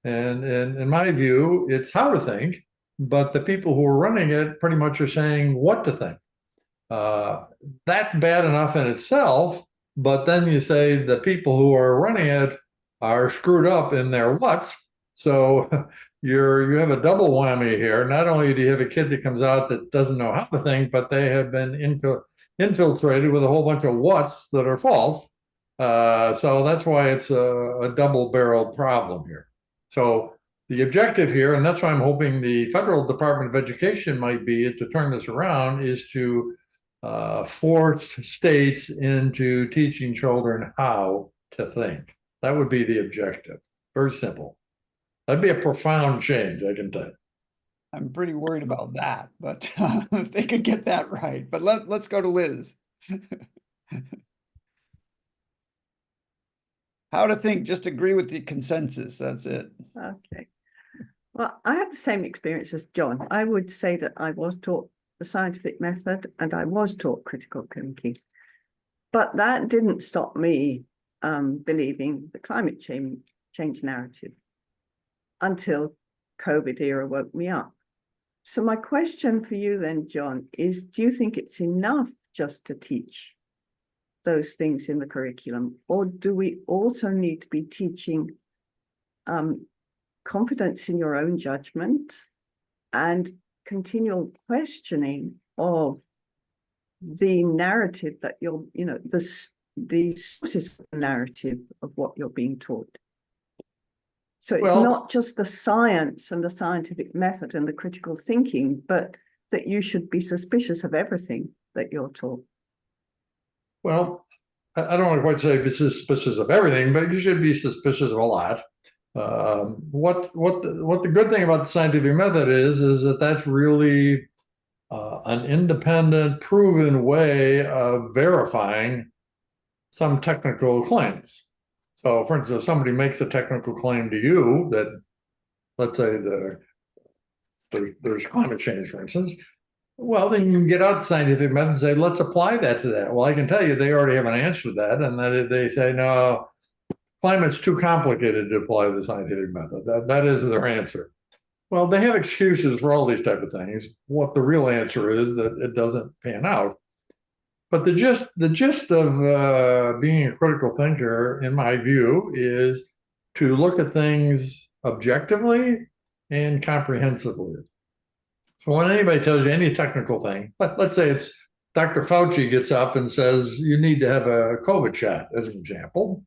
And in my view, it's how to think, but the people who are running it pretty much are saying what to think. That's bad enough in itself, but then you say the people who are running it are screwed up in their whats. So you have a double whammy here. Not only do you have a kid that comes out that doesn't know how to think, but they have been infiltrated with a whole bunch of whats that are false. So that's why it's a double-barreled problem here. So the objective here, and that's why I'm hoping the Federal Department of Education might be, is to turn this around, is to force states into teaching children how to think. That would be the objective. Very simple. That'd be a profound change, I can tell you. I'm pretty worried about that, but if they could get that right. But let's go to Liz. How to think, just agree with the consensus. That's it. Okay. Well, I had the same experience as John. I would say that I was taught the scientific method and I was taught critical thinking. But that didn't stop me believing the climate change narrative until COVID era woke me up. So my question for you then, John, is do you think it's enough just to teach those things in the curriculum, or do we also need to be teaching confidence in your own judgment and continual questioning of the narrative that you're, the sources of the narrative of what you're being taught? So it's not just the science and the scientific method and the critical thinking, but that you should be suspicious of everything that you're taught. Well, I don't want to quite say be suspicious of everything, but you should be suspicious of a lot. What the good thing about the scientific method is that that's really an independent, proven way of verifying some technical claims. So, for instance, if somebody makes a technical claim to you that, let's say, there's climate change, for instance, well, then you can get out the scientific method and say, let's apply that to that. Well, I can tell you they already have an answer to that, and that they say, no, climate's too complicated to apply the scientific method. That is their answer. Well, they have excuses for all these type of things. What the real answer is that it doesn't pan out. But the gist of being a critical thinker, in my view, is to look at things objectively and comprehensively. So when anybody tells you any technical thing, let's say it's Dr. Fauci gets up and says you need to have a COVID shot, as an example.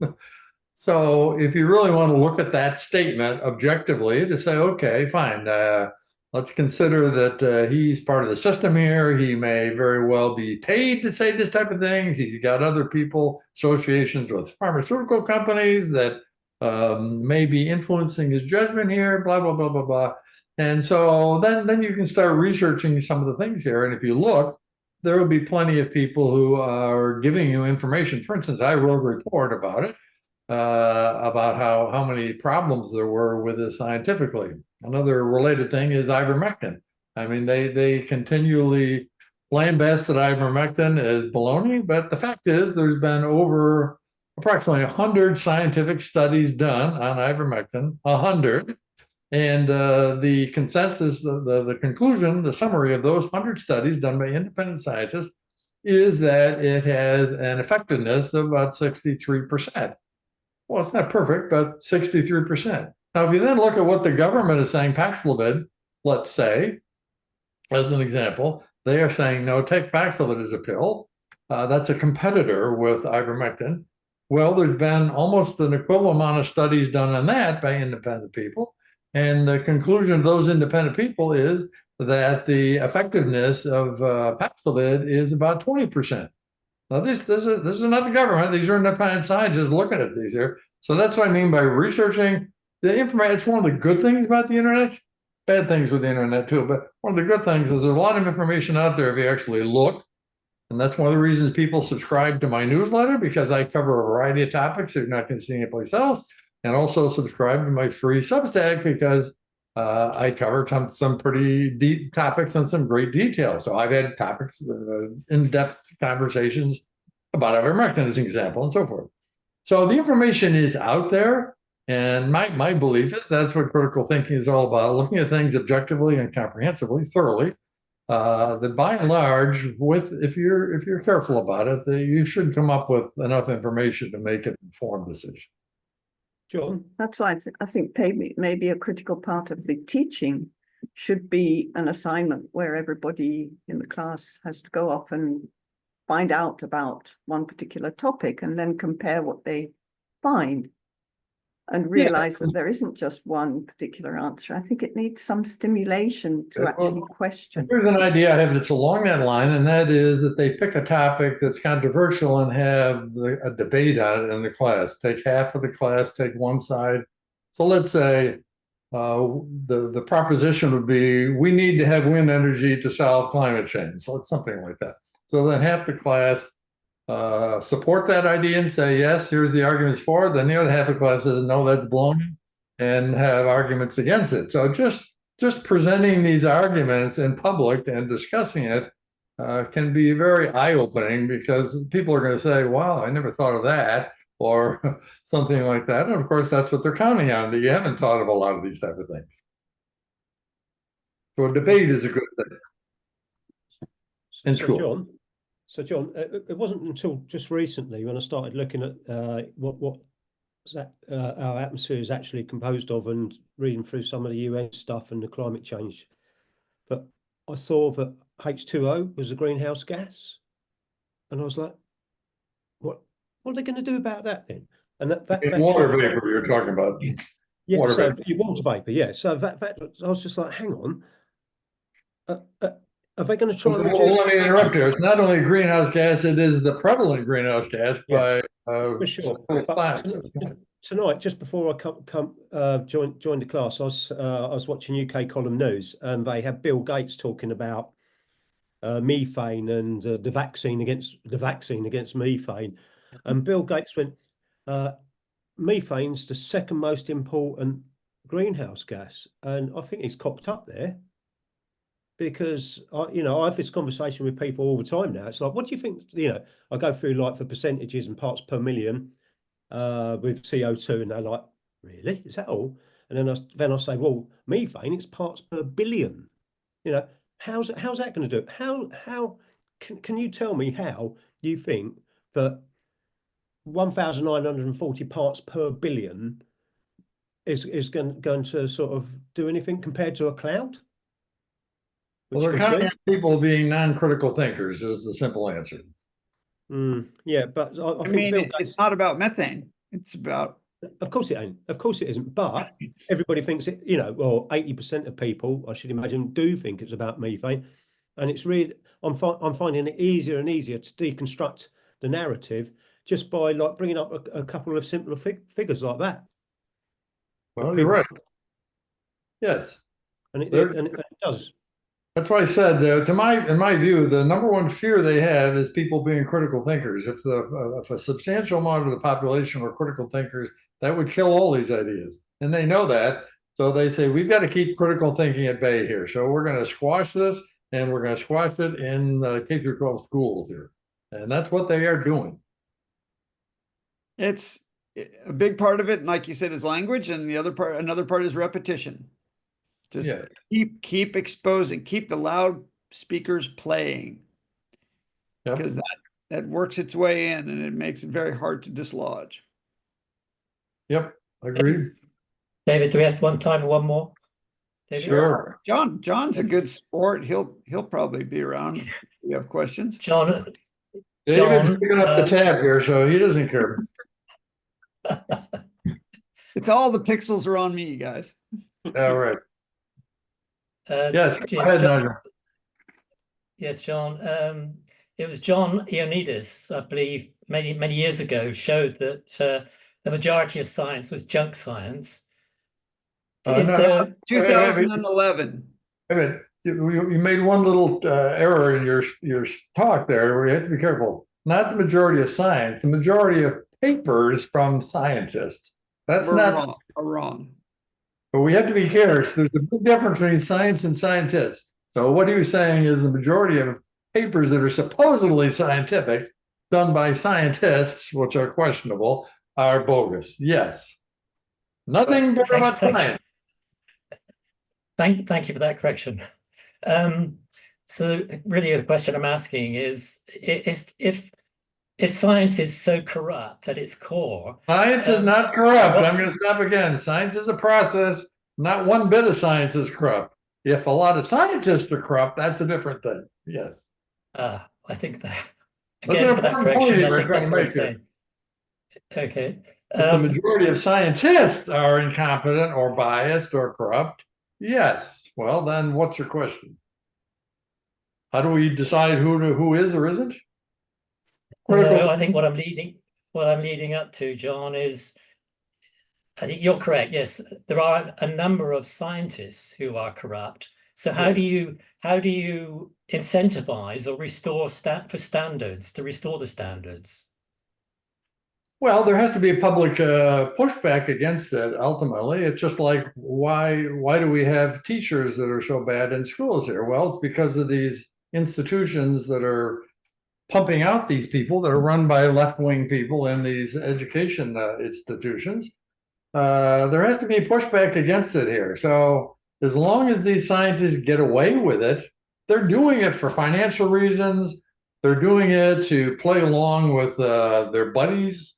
So if you really want to look at that statement objectively, to say, okay, fine, let's consider that he's part of the system here. He may very well be paid to say this type of things. He's got other people, associations with pharmaceutical companies that may be influencing his judgment here, blah, blah, blah, blah, blah. And so then you can start researching some of the things here. And if you look, there will be plenty of people who are giving you information. For instance, I wrote a report about it, about how many problems there were with it scientifically. Another related thing is ivermectin. I mean, they continually lambast ivermectin as baloney, but the fact is there's been over approximately 100 scientific studies done on ivermectin, 100. And the consensus, the conclusion, the summary of those 100 studies done by independent scientists is that it has an effectiveness of about 63%. Well, it's not perfect, but 63%. Now, if you then look at what the government is saying, Paxlovid, let's say, as an example, they are saying, no, take Paxlovid as a pill. That's a competitor with ivermectin. Well, there's been almost an equivalent amount of studies done on that by independent people. And the conclusion of those independent people is that the effectiveness of Paxlovid is about 20%. Now, this is not the government. These are independent scientists looking at these here. So that's what I mean by researching the information. It's one of the good things about the internet. Bad things with the internet too, but one of the good things is there's a lot of information out there if you actually look. And that's one of the reasons people subscribe to my newsletter, because I cover a variety of topics you're not going to see anyplace else. And also subscribe to my free Substack, because I cover some pretty deep topics and some great detail. So I've had topics, in-depth conversations about ivermectin as an example, and so forth. So the information is out there. And my belief is that's what critical thinking is all about, looking at things objectively and comprehensively, thoroughly. That by and large, if you're careful about it, you should come up with enough information to make an informed decision. John? That's why I think maybe a critical part of the teaching should be an assignment where everybody in the class has to go off and find out about one particular topic and then compare what they find and realize that there isn't just one particular answer. I think it needs some stimulation to actually question. Here's an idea I have that's along that line, and that is that they pick a topic that's controversial and have a debate on it in the class. Take half of the class, take one side. So let's say the proposition would be, we need to have wind energy to solve climate change. So it's something like that. So then half the class support that idea and say, yes, here's the arguments for it. Then the other half of the class says, no, that's baloney, and have arguments against it. So just presenting these arguments in public and discussing it can be very eye-opening, because people are going to say, wow, I never thought of that, or something like that. And of course, that's what they're counting on, that you haven't thought of a lot of these type of things. So a debate is a good thing in school. So John, it wasn't until just recently when I started looking at what our atmosphere is actually composed of, and reading through some of the UN stuff and the climate change. But I saw that H2O was a greenhouse gas, and I was like, what are they going to do about that then? And that water vapor you're talking about. Yeah, water so vapor. Water vapor, yeah. So that I was just like, hang on. Are they going to try and reduce? Well, let me interrupt here. It's not only a greenhouse gas, it is the prevalent greenhouse gas by for sure. Tonight, just before I joined the class, I was watching UK Column News, and they had Bill Gates talking about methane and the vaccine against methane. And Bill Gates went, methane's the second most important greenhouse gas. And I think he's cocked up there, because I have this conversation with people all the time now. It's like, what do you think? I go through like the percentages and parts per million with CO2, and they're like, really? Is that all? And then I say, well, methane, it's parts per billion. How's that going to do it? How can you tell me how you think that 1,940 parts per billion is going to sort of do anything compared to a cloud? Well, they're counting on people being non-critical thinkers is the simple answer. Yeah, but I think mean, Bill Gates, it's not about methane. It's about. Of course it ain't. Of course it isn't. But everybody thinks it. Well, 80% of people, I should imagine, do think it's about methane, and it's really. I'm finding it easier and easier to deconstruct the narrative just by like bringing up a couple of simpler figures like that. Well, you're right. Yes, and it does. That's why I said, in my view, the number one fear they have is people being critical thinkers. If a substantial amount of the population were critical thinkers, that would kill all these ideas, and they know that. So they say we've got to keep critical thinking at bay here. So we're going to squash this, and we're going to squash it in the K through 12 schools here, and that's what they are doing. It's a big part of it, like you said, is language, and another part is repetition. Just keep exposing, keep the loudspeakers playing, because that works its way in, and it makes it very hard to dislodge. Yep, agreed. David, do we have time for one more? David? Sure. John's a good sport. He'll probably be around if you have questions. John, David's picking up the tab here, so he doesn't care. It's all the pixels are on me, guys. All right. Yes, go ahead, Nigel. Yes, John. It was John Ioannidis, I believe, many years ago, showed that the majority of science was junk science. 2011. You made one little error in your talk there. We have to be careful. Not the majority of science, the majority of papers from scientists. That's not wrong. But we have to be careful. There's a big difference between science and scientists. So what he was saying is the majority of papers that are supposedly scientific, done by scientists, which are questionable, are bogus. Yes. Nothing but about science. Thank you for that correction. So really the question I'm asking is, if science is so corrupt at its core. Science is not corrupt. I'm going to stop again. Science is a process. Not one bit of science is corrupt. If a lot of scientists are corrupt, that's a different thing. Yes. I think that. Again, for that correction, I think that's what I'm saying. Okay. If the majority of scientists are incompetent or biased or corrupt, yes. Well, then what's your question? How do we decide who is or isn't? No, I think what I'm leading up to, John, is I think you're correct. Yes, there are a number of scientists who are corrupt. So how do you incentivize or restore to restore the standards? Well, there has to be a public pushback against that. Ultimately, it's just like why do we have teachers that are so bad in schools here? Well, it's because of these institutions that are pumping out these people that are run by left-wing people in these education institutions. There has to be pushback against it here. So as long as these scientists get away with it, they're doing it for financial reasons. They're doing it to play along with their buddies.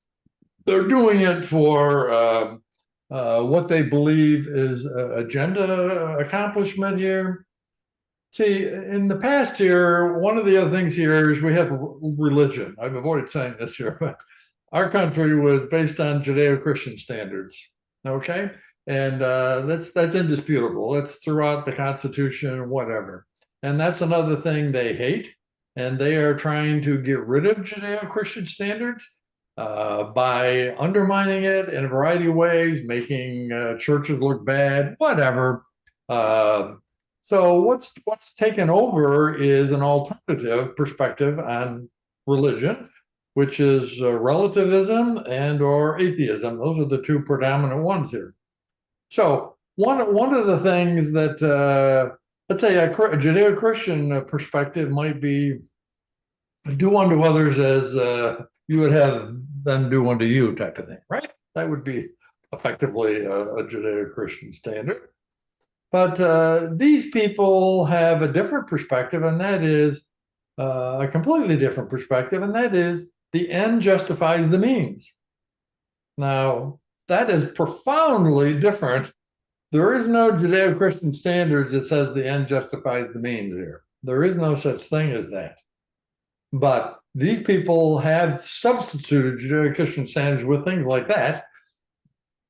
They're doing it for what they believe is agenda accomplishment here. See, in the past here, one of the other things here is we have religion. I've avoided saying this here, but our country was based on Judeo-Christian standards, okay? And that's indisputable. It's throughout the Constitution, whatever. And that's another thing they hate. And they are trying to get rid of Judeo-Christian standards by undermining it in a variety of ways, making churches look bad, whatever. So what's taken over is an alternative perspective on religion, which is relativism and or atheism. Those are the two predominant ones here. So one of the things that let's say a Judeo-Christian perspective might be do unto others as you would have them do unto you type of thing, right? That would be effectively a Judeo-Christian standard. But these people have a different perspective, and that is a completely different perspective, and that is the end justifies the means. Now, that is profoundly different. There is no Judeo-Christian standards that says the end justifies the means here. There is no such thing as that. But these people have substituted Judeo-Christian standards with things like that,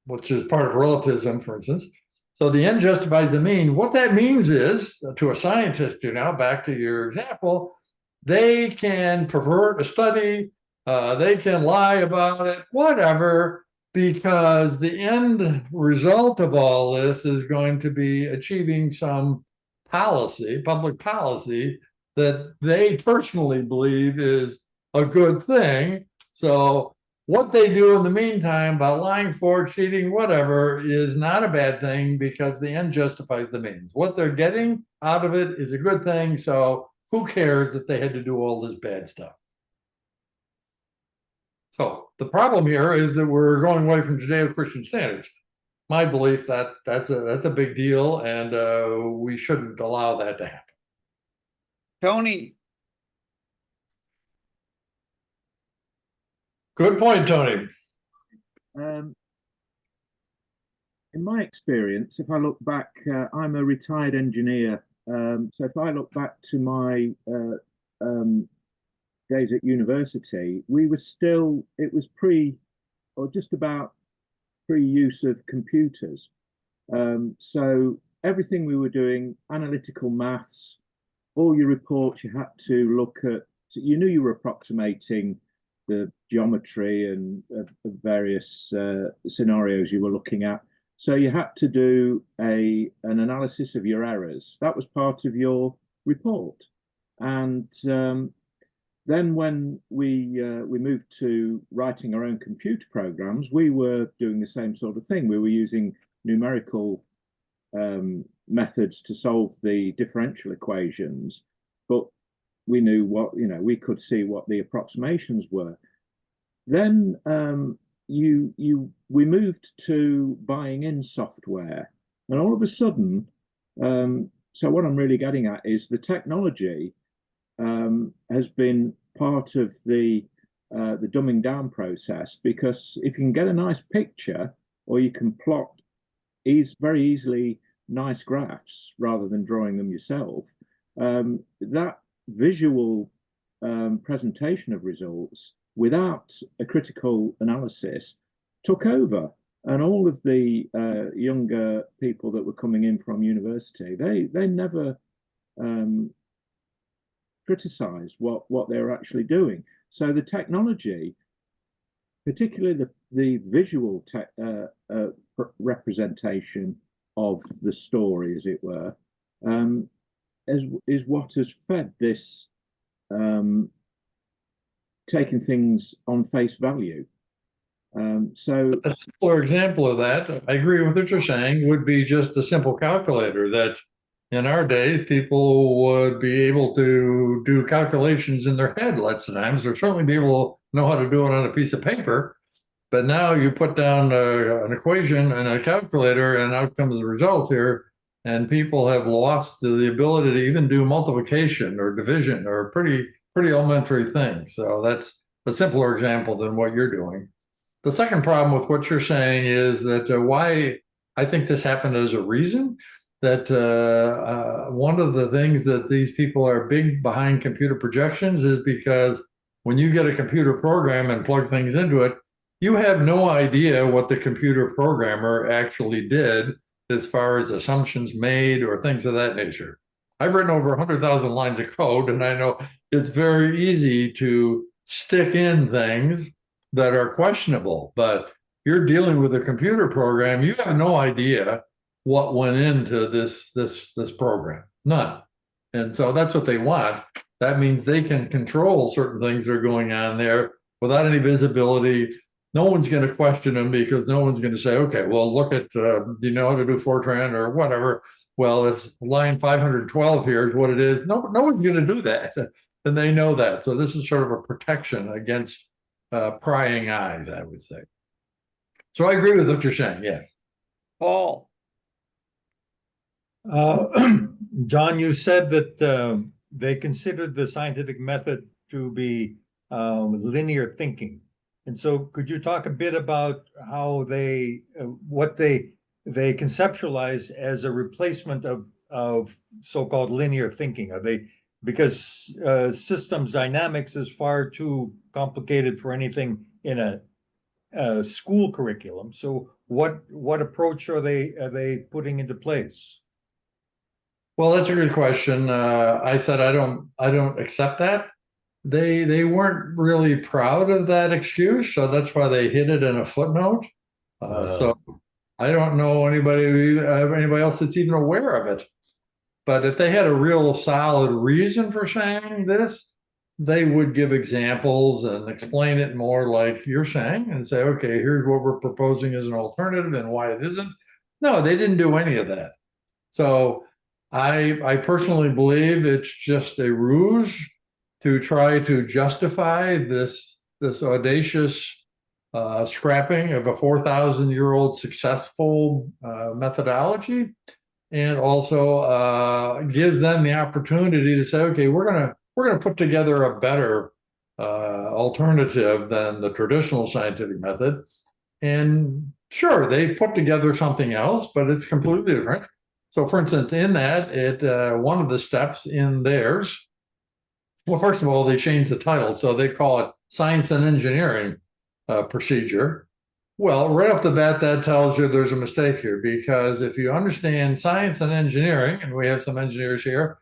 which is part of relativism, for instance. So the end justifies the mean. What that means is, to a scientist, back to your example, they can pervert a study, they can lie about it, whatever, because the end result of all this is going to be achieving some policy, public policy, that they personally believe is a good thing. So what they do in the meantime by lying for, cheating, whatever, is not a bad thing because the end justifies the means. What they're getting out of it is a good thing. So who cares that they had to do all this bad stuff? So the problem here is that we're going away from Judeo-Christian standards. My belief that that's a big deal, and we shouldn't allow that to happen. Tony, Good point, Tony. In my experience, if I look back, I'm a retired engineer. So if I look back to my days at university, we were still, it was or just about pre-use of computers. So everything we were doing, analytical maths, all your reports, you had to look at, you knew you were approximating the geometry and various scenarios you were looking at. So you had to do an analysis of your errors. That was part of your report. And then when we moved to writing our own computer programs, we were doing the same sort of thing. We were using numerical methods to solve the differential equations, but we knew what, we could see what the approximations were. Then we moved to buying in software, and all of a sudden, so what I'm really getting at is the technology has been part of the dumbing down process, because if you can get a nice picture, or you can plot very easily nice graphs rather than drawing them yourself, that visual presentation of results without a critical analysis took over. And all of the younger people that were coming in from university, they never criticized what they were actually doing. So the technology, particularly the visual representation of the story, as it were, is what has fed this taking things on face value. So a simpler example of that, I agree with what you're saying, would be just a simple calculator that in our days, people would be able to do calculations in their head lots of times, or certainly be able to know how to do it on a piece of paper. But now you put down an equation and a calculator, and out comes the result here. And people have lost the ability to even do multiplication or division, or pretty elementary things. So that's a simpler example than what you're doing. The second problem with what you're saying is that why I think this happened as a reason that one of the things that these people are big behind computer projections is because when you get a computer program and plug things into it, you have no idea what the computer programmer actually did as far as assumptions made or things of that nature. I've written over 100,000 lines of code, and I know it's very easy to stick in things that are questionable, but you're dealing with a computer program. You have no idea what went into this program. None. And so that's what they want. That means they can control certain things that are going on there without any visibility. No one's going to question them because no one's going to say, okay, well, look at, do you know how to do Fortran or whatever? Well, it's line 512 here is what it is. No one's going to do that. And they know that. So this is sort of a protection against prying eyes, I would say. So I agree with what you're saying, yes. Paul, John, you said that they considered the scientific method to be linear thinking. And so could you talk a bit about how they, what they conceptualize as a replacement of so-called linear thinking? Are they, because systems dynamics is far too complicated for anything in a school curriculum. So what approach are they putting into place? Well, that's a good question. I said I don't accept that. They weren't really proud of that excuse, so that's why they hid it in a footnote. So I don't know anybody else that's even aware of it. But if they had a real solid reason for saying this, they would give examples and explain it more like you're saying and say, okay, here's what we're proposing as an alternative and why it isn't. No, they didn't do any of that. So I personally believe it's just a ruse to try to justify this audacious scrapping of a 4,000-year-old successful methodology, and also gives them the opportunity to say, okay, we're gonna put together a better alternative than the traditional scientific method. And sure, they've put together something else, but it's completely different. So for instance, in that, one of the steps in theirs, well, first of all, they changed the title. So they call it Science and Engineering Procedure. Well, right off the bat, that tells you there's a mistake here, because if you understand science and engineering, and we have some engineers here,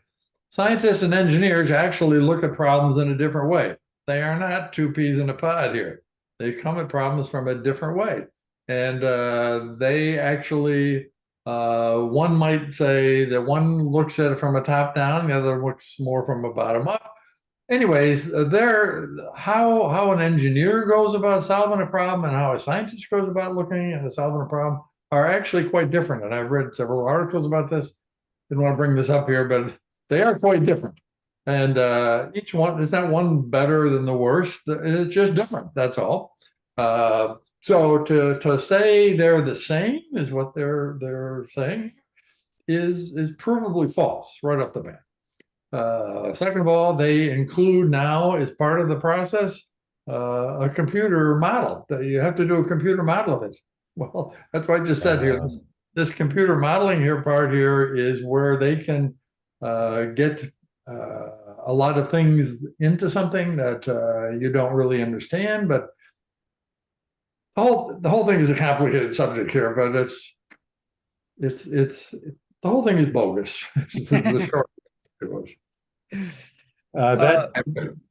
scientists and engineers actually look at problems in a different way. They are not two peas in a pod here. They come at problems from a different way. And they actually, one might say that one looks at it from a top down, the other looks more from a bottom up. Anyways, how an engineer goes about solving a problem and how a scientist goes about looking at solving a problem are actually quite different. And I've read several articles about this. Didn't want to bring this up here, but they are quite different. And each one, is not one better than the worst. It's just different. That's all. So to say they're the same is what they're saying is provably false right off the bat. Second of all, they include now as part of the process a computer model. You have to do a computer model of it. Well, that's what I just said here. This computer modeling here part here is where they can get a lot of things into something that you don't really understand. But the whole thing is a complicated subject here. But it's the whole thing is bogus. The short it was.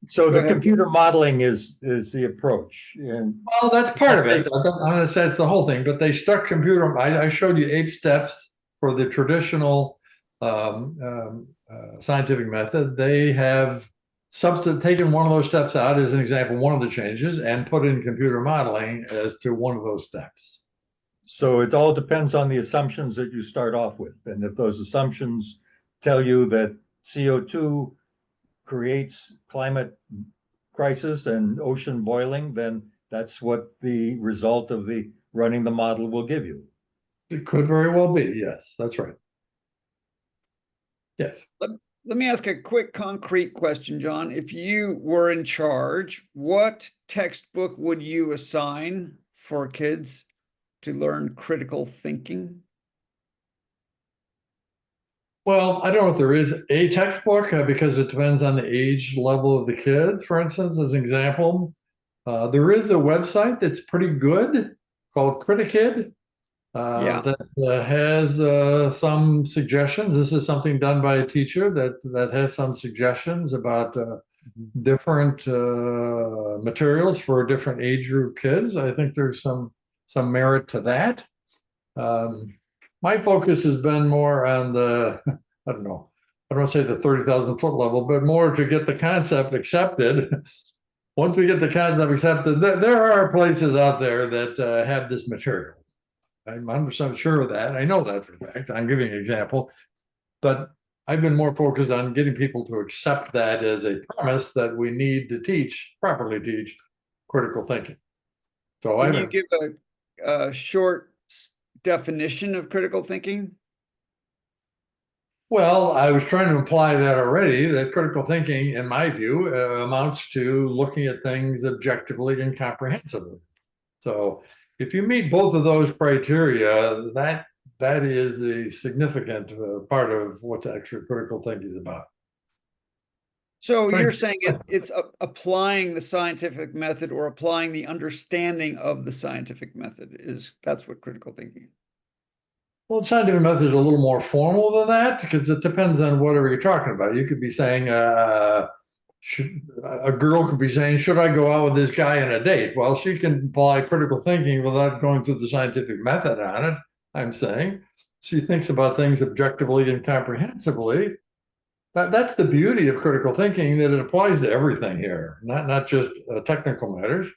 So the computer modeling is the approach. And well, that's part of it. I'm not going to say it's the whole thing, but they stuck computer. I showed you 8 steps for the traditional scientific method. They have taken one of those steps out as an example, one of the changes, and put in computer modeling as to one of those steps. So it all depends on the assumptions that you start off with. And if those assumptions tell you that CO2 creates climate crisis and ocean boiling, then that's what the result of the running the model will give you. It could very well be. Yes, that's right. Yes. Let me ask a quick concrete question, John. If you were in charge, what textbook would you assign for kids to learn critical thinking? Well, I don't know if there is a textbook because it depends on the age level of the kids. For instance, as an example, there is a website that's pretty good called Critikid that has some suggestions. This is something done by a teacher that has some suggestions about different materials for different age group kids. I think there's some merit to that. My focus has been more on the, I don't know, I don't want to say the 30,000 foot level, but more to get the concept accepted. Once we get the concept accepted, there are places out there that have this material. I'm 100% sure of that. I know that for a fact. I'm giving an example, but I've been more focused on getting people to accept that as a premise that we need to properly teach critical thinking. So Can you give a short definition of critical thinking? Well, I was trying to imply that already, that critical thinking, in my view, amounts to looking at things objectively and comprehensively. So if you meet both of those criteria, that is a significant part of what actually critical thinking is about. So you're saying it's applying the scientific method or applying the understanding of the scientific method that's what critical thinking is. Well, the scientific method is a little more formal than that because it depends on whatever you're talking about. You could be saying, a girl could be saying, should I go out with this guy on a date? Well, she can apply critical thinking without going through the scientific method on it, I'm saying. She thinks about things objectively and comprehensively. That's the beauty of critical thinking, that it applies to everything here, not just technical matters.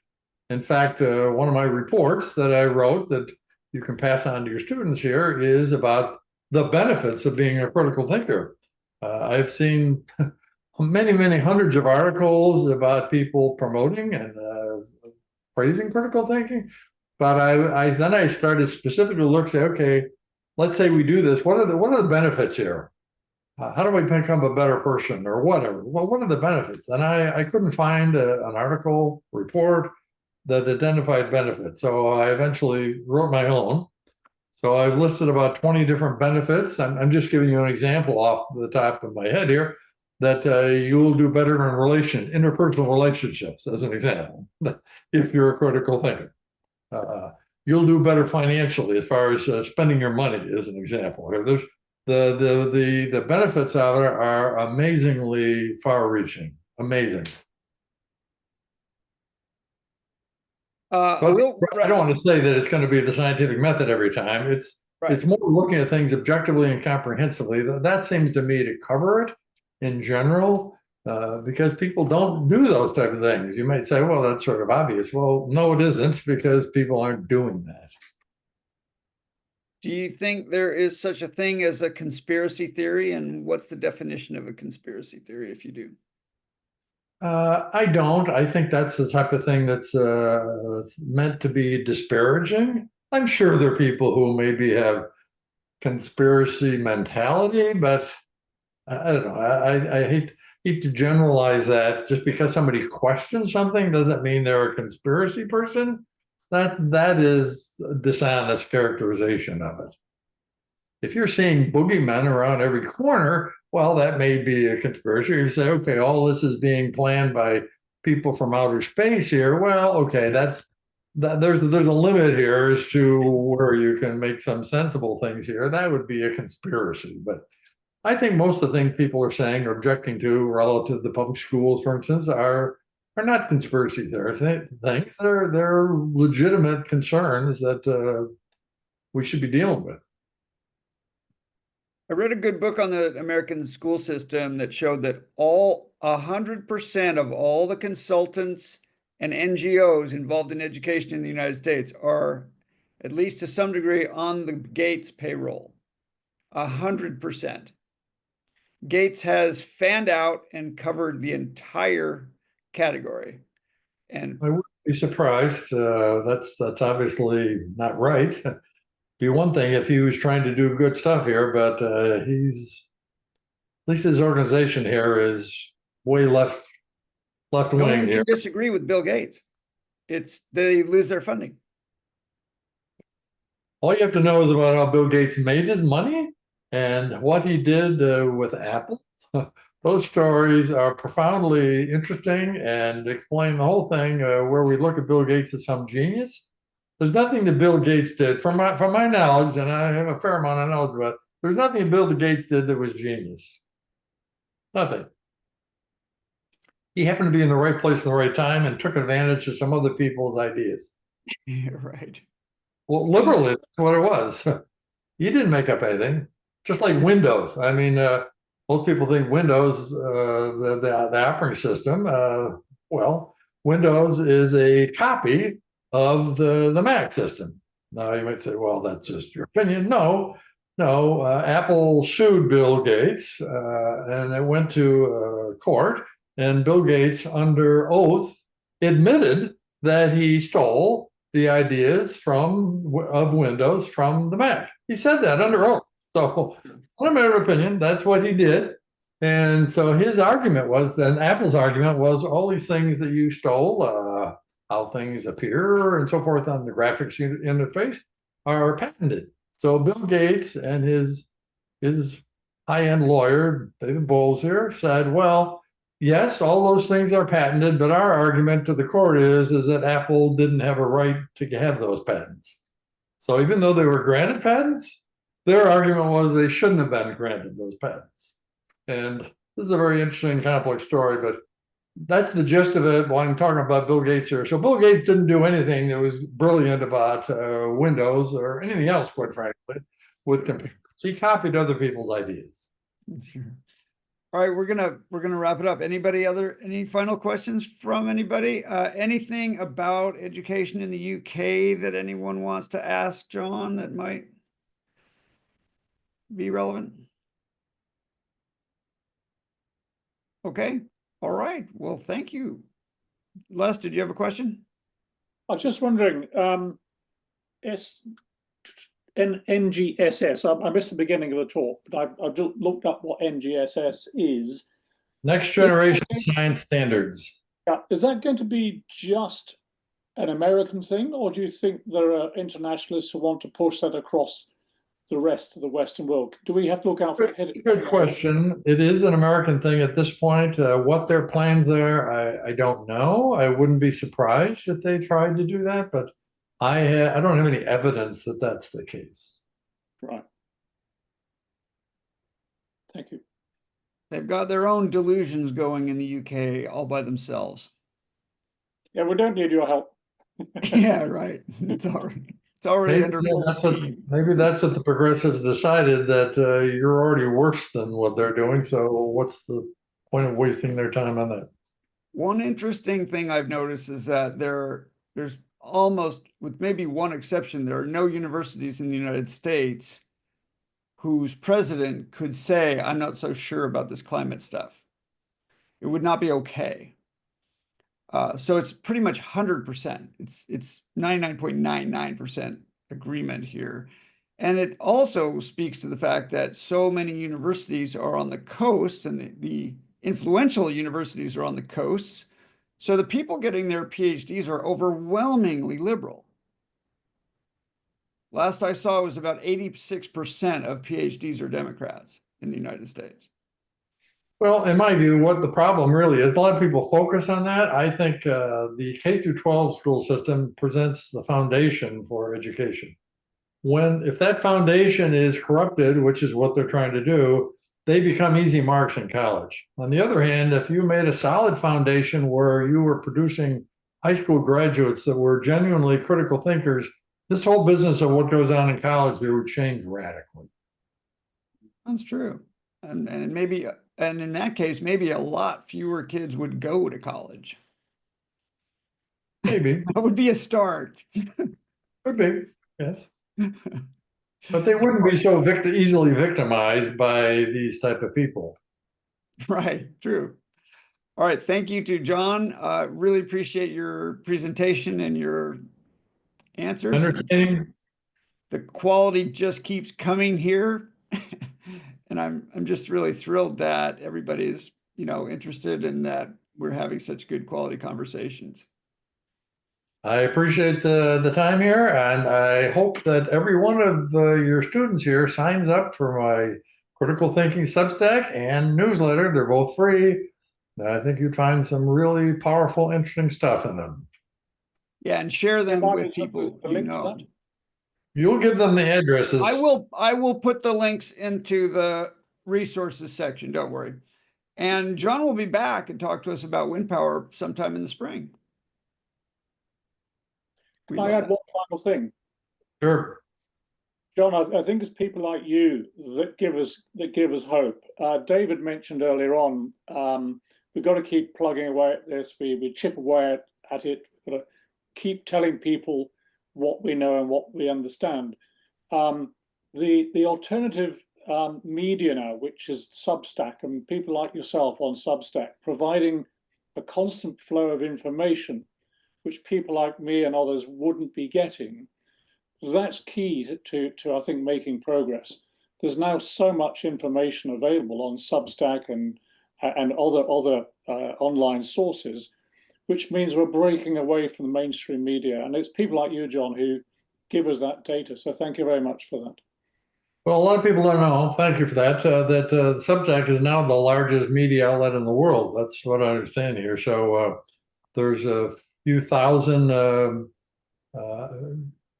In fact, one of my reports that I wrote that you can pass on to your students here is about the benefits of being a critical thinker. I've seen many hundreds of articles about people promoting and praising critical thinking, but then I started specifically look, say, okay, let's say we do this. What are the benefits here? How do I become a better person or whatever? Well, what are the benefits? And I couldn't find an article report that identified benefits. So I eventually wrote my own. So I've listed about 20 different benefits. I'm just giving you an example off the top of my head here, that you'll do better in interpersonal relationships, as an example, if you're a critical thinker. You'll do better financially as far as spending your money, as an example. There's the benefits of it are amazingly far-reaching, amazing. I don't want to say that it's going to be the scientific method every time. It's more looking at things objectively and comprehensively. That seems to me to cover it in general, because people don't do those type of things. You might say, well, that's sort of obvious. Well, no, it isn't, because people aren't doing that. Do you think there is such a thing as a conspiracy theory? And what's the definition of a conspiracy theory, if you do? I don't. I think that's the type of thing that's meant to be disparaging. I'm sure there are people who maybe have conspiracy mentality, but I don't know. I hate to generalize that. Just because somebody questions something doesn't mean they're a conspiracy person. That is a dishonest characterization of it. If you're seeing boogeymen around every corner, well, that may be a conspiracy. You say, okay, all this is being planned by people from outer space here. Well, okay, there's a limit here as to where you can make some sensible things here. That would be a conspiracy. But I think most of the things people are saying or objecting to relative to the public schools, for instance, are not conspiracy theories. Things they're legitimate concerns that we should be dealing with. I read a good book on the American school system that showed that 100% of all the consultants and NGOs involved in education in the United States are, at least to some degree, on the Gates payroll. 100%. Gates has fanned out and covered the entire category. And I wouldn't be surprised. That's obviously not right. Be one thing if he was trying to do good stuff here, but at least his organization here is way left wing no one here. can disagree with Bill Gates. They lose their funding. All you have to know is about how Bill Gates made his money and what he did with Apple. Those stories are profoundly interesting and explain the whole thing, where we look at Bill Gates as some genius. There's nothing that Bill Gates did, from my knowledge, and I have a fair amount of knowledge about it, there's nothing Bill Gates did that was genius. Nothing. He happened to be in the right place at the right time and took advantage of some other people's ideas. Right. Well, literally, that's what it was. He didn't make up anything. Just like Windows. I mean, most people think Windows, the operating system. Well, Windows is a copy of the Mac system. Now you might say, well, that's just your opinion. No, Apple sued Bill Gates, and it went to court, and Bill Gates, under oath, admitted that he stole the ideas of Windows from the Mac. He said that under oath. So, in a matter of opinion, that's what he did. And so his argument was, and Apple's argument was, all these things that you stole, how things appear and so forth on the graphics interface, are patented. So Bill Gates and his high-end lawyer, David Bowles here, said, well, yes, all those things are patented, but our argument to the court is that Apple didn't have a right to have those patents. So even though they were granted patents, their argument was they shouldn't have been granted those patents. And this is a very interesting, complex story, but that's the gist of it. While I'm talking about Bill Gates here. So Bill Gates didn't do anything that was brilliant about Windows or anything else, quite frankly, with computers. He copied other people's ideas. Sure. All right, we're gonna wrap it up. Any final questions from anybody? Anything about education in the UK that anyone wants to ask John that might be relevant? Okay. All right. Well, thank you. Les, did you have a question? I was just wondering, NGSS, I missed the beginning of the talk, but I've just looked up what NGSS is. Next Generation Science Standards. Is that going to be just an American thing, or do you think there are internationalists who want to push that across the rest of the Western world? Do we have to look out for it? Good question. It is an American thing at this point. What their plans are, I don't know. I wouldn't be surprised if they tried to do that, but I don't have any evidence that that's the case. Right. Thank you. They've got their own delusions going in the UK all by themselves. Yeah, we don't need your help. Yeah, right. It's already under full steam. Maybe that's what the progressives decided, that you're already worse than what they're doing. So what's the point of wasting their time on that? One interesting thing I've noticed is that there's almost, with maybe one exception, there are no universities in the United States whose president could say, I'm not so sure about this climate stuff. It would not be okay. So it's pretty much 100%. It's 99.99% agreement here. And it also speaks to the fact that so many universities are on the coasts, and the influential universities are on the coasts. So the people getting their PhDs are overwhelmingly liberal. Last I saw, it was about 86% of PhDs are Democrats in the United States. Well, in my view, what the problem really is, a lot of people focus on that. I think the K-12 school system presents the foundation for education. If that foundation is corrupted, which is what they're trying to do, they become easy marks in college. On the other hand, if you made a solid foundation where you were producing high school graduates that were genuinely critical thinkers, this whole business of what goes on in college, it would change radically. That's true. And maybe, and in that case, maybe a lot fewer kids would go to college. Maybe. That would be a start. Could be, yes. But they wouldn't be so easily victimized by these type of people. Right, true. All right, thank you to John. Really appreciate your presentation and your answers. Entertaining. The quality just keeps coming here. And I'm just really thrilled that everybody's, interested in that we're having such good quality conversations. I appreciate the time here, and I hope that every one of your students here signs up for my Critical Thinking Substack and newsletter. They're both free. I think you'd find some really powerful, interesting stuff in them. Yeah, and share them with people you know. You'll give them the addresses. I will put the links into the resources section, don't worry. And John will be back and talk to us about wind power sometime in the spring. Can I add one final thing? Sure. John, I think it's people like you that give us hope. David mentioned earlier on, we've got to keep plugging away at this. We chip away at it. We've got to keep telling people what we know and what we understand. The alternative media now, which is Substack, and people like yourself on Substack, providing a constant flow of information, which people like me and others wouldn't be getting. That's key to I think making progress. There's now so much information available on Substack and other online sources, which means we're breaking away from the mainstream media. And it's people like you, John, who give us that data. So thank you very much for that. Well, a lot of people don't know. Thank you for that. Substack is now the largest media outlet in the world. That's what I understand here. So there's a few thousand.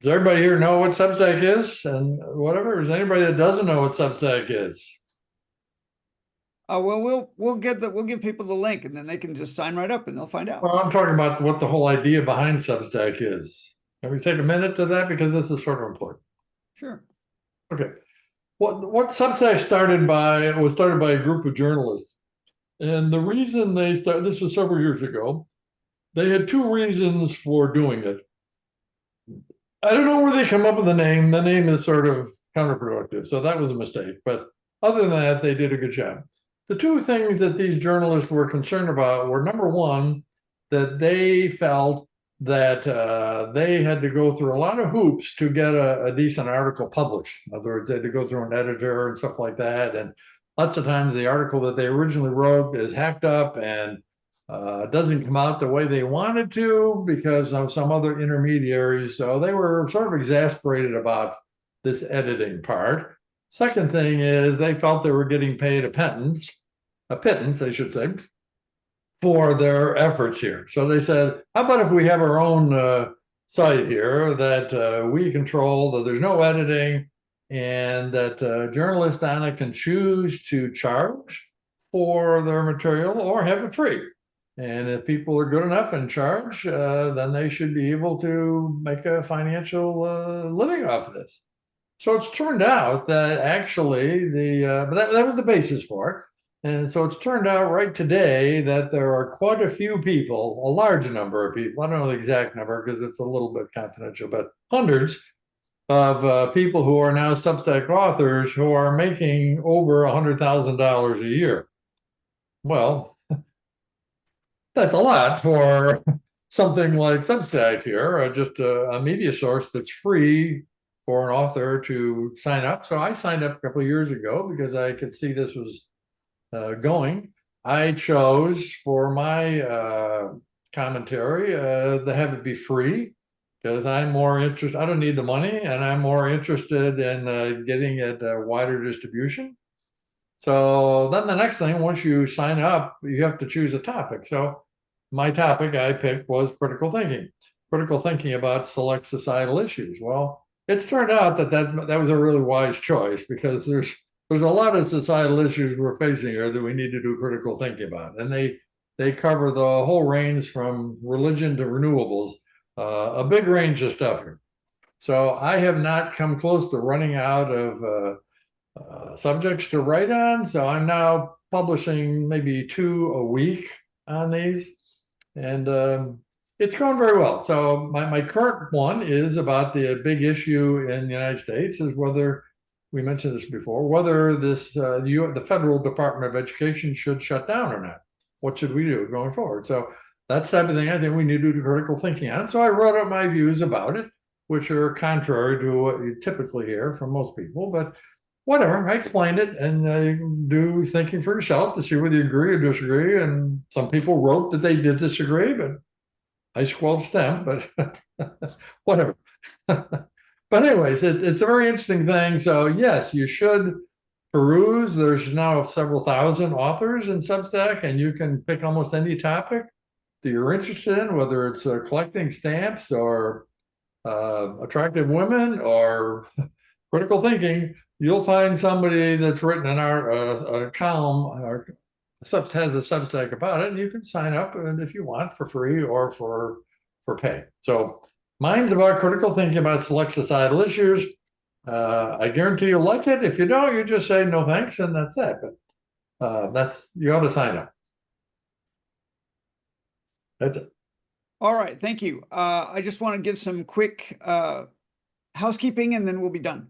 Does everybody here know what Substack is and whatever? Is anybody that doesn't know what Substack is? Well, we'll give people the link, and then they can just sign right up, and they'll find out. Well, I'm talking about what the whole idea behind Substack is. Can we take a minute to that, because this is sort of important? Sure. Okay. What Substack was started by a group of journalists, and the reason they started, this was several years ago, they had two reasons for doing it. I don't know where they come up with the name. The name is sort of counterproductive, so that was a mistake. But other than that, they did a good job. The two things that these journalists were concerned about were, number one, that they felt that they had to go through a lot of hoops to get a decent article published. In other words, they had to go through an editor and stuff like that. And lots of times the article that they originally wrote is hacked up and doesn't come out the way they wanted to because of some other intermediaries. So they were sort of exasperated about this editing part. Second thing is they felt they were getting paid a pittance, I should say, for their efforts here. So they said, how about if we have our own site here that we control, that there's no editing, and that journalists on it can choose to charge for their material or have it free. And if people are good enough and charge, then they should be able to make a financial living off of this. So it's turned out that actually but that was the basis for it. And so it's turned out right today that there are quite a few people, a large number of people, I don't know the exact number because it's a little bit confidential, but hundreds of people who are now Substack authors who are making over $100,000 a year. Well, that's a lot for something like Substack here, just a media source that's free for an author to sign up. So I signed up a couple of years ago because I could see this was going. I chose for my commentary to have it be free because I'm more interested. I don't need the money, and I'm more interested in getting it wider distribution. So then the next thing, once you sign up, you have to choose a topic. So my topic I picked was critical thinking about select societal issues. Well, it's turned out that was a really wise choice because there's a lot of societal issues we're facing here that we need to do critical thinking about. And they cover the whole range from religion to renewables, a big range of stuff here. So I have not come close to running out of subjects to write on. So I'm now publishing maybe 2 a week on these. And it's going very well. So my current one is about the big issue in the United States is whether, we mentioned this before, whether the federal Department of Education should shut down or not. What should we do going forward? So that's the type of thing I think we need to do critical thinking on. So I wrote up my views about it, which are contrary to what you typically hear from most people, but whatever, I explained it, and you can do thinking for yourself to see whether you agree or disagree. And some people wrote that they did disagree, but I squelched them, but whatever. But anyways, it's a very interesting thing. So yes, you should peruse. There's now several thousand authors in Substack, and you can pick almost any topic that you're interested in, whether it's collecting stamps or attractive women or critical thinking. You'll find somebody that's written a column or has a Substack about it, and you can sign up if you want for free or for pay. So mine's about critical thinking about select societal issues. I guarantee you'll like it. If you don't, you just say no thanks, and that's that. But you ought to sign up. That's it. All right, thank you. I just want to give some quick housekeeping and then we'll be done.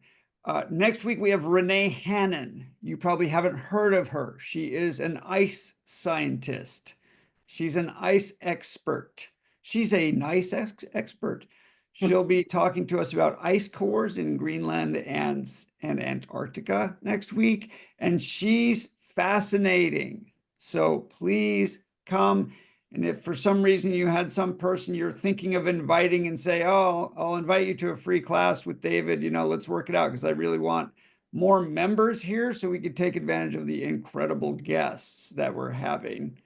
Next week we have Renee Hannon. You probably haven't heard of her. She is an ice scientist. She's an ice expert. She's a nice expert. She'll be talking to us about ice cores in Greenland and Antarctica next week. And she's fascinating. So please come. And if for some reason you had some person you're thinking of inviting and say, oh, I'll invite you to a free class with David, let's work it out because I really want more members here so we could take advantage of the incredible guests that we're having.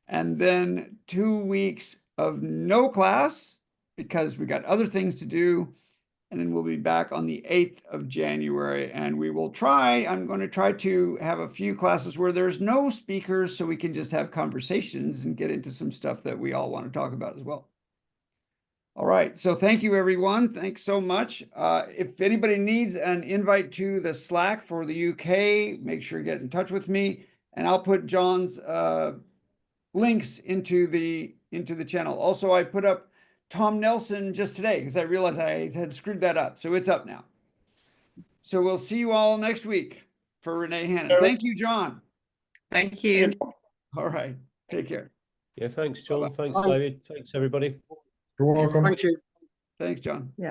And then 2 weeks of no class because we got other things to do. And then we'll be back on the 8th of January and we will I'm going to try to have a few classes where there's no speakers so we can just have conversations and get into some stuff that we all want to talk about as well. All right, so thank you everyone. Thanks so much. If anybody needs an invite to the Slack for the UK, make sure you get in touch with me and I'll put John's links into the channel. Also, I put up Tom Nelson just today because I realized I had screwed that up. So it's up now. So we'll see you all next week for Renee Hannon. Thank you, John. Thank you. All right. Take care. Yeah, thanks, John. Bye-bye. Thanks, David. Thanks, everybody. You're welcome. Thank you. Thanks, John. Yeah.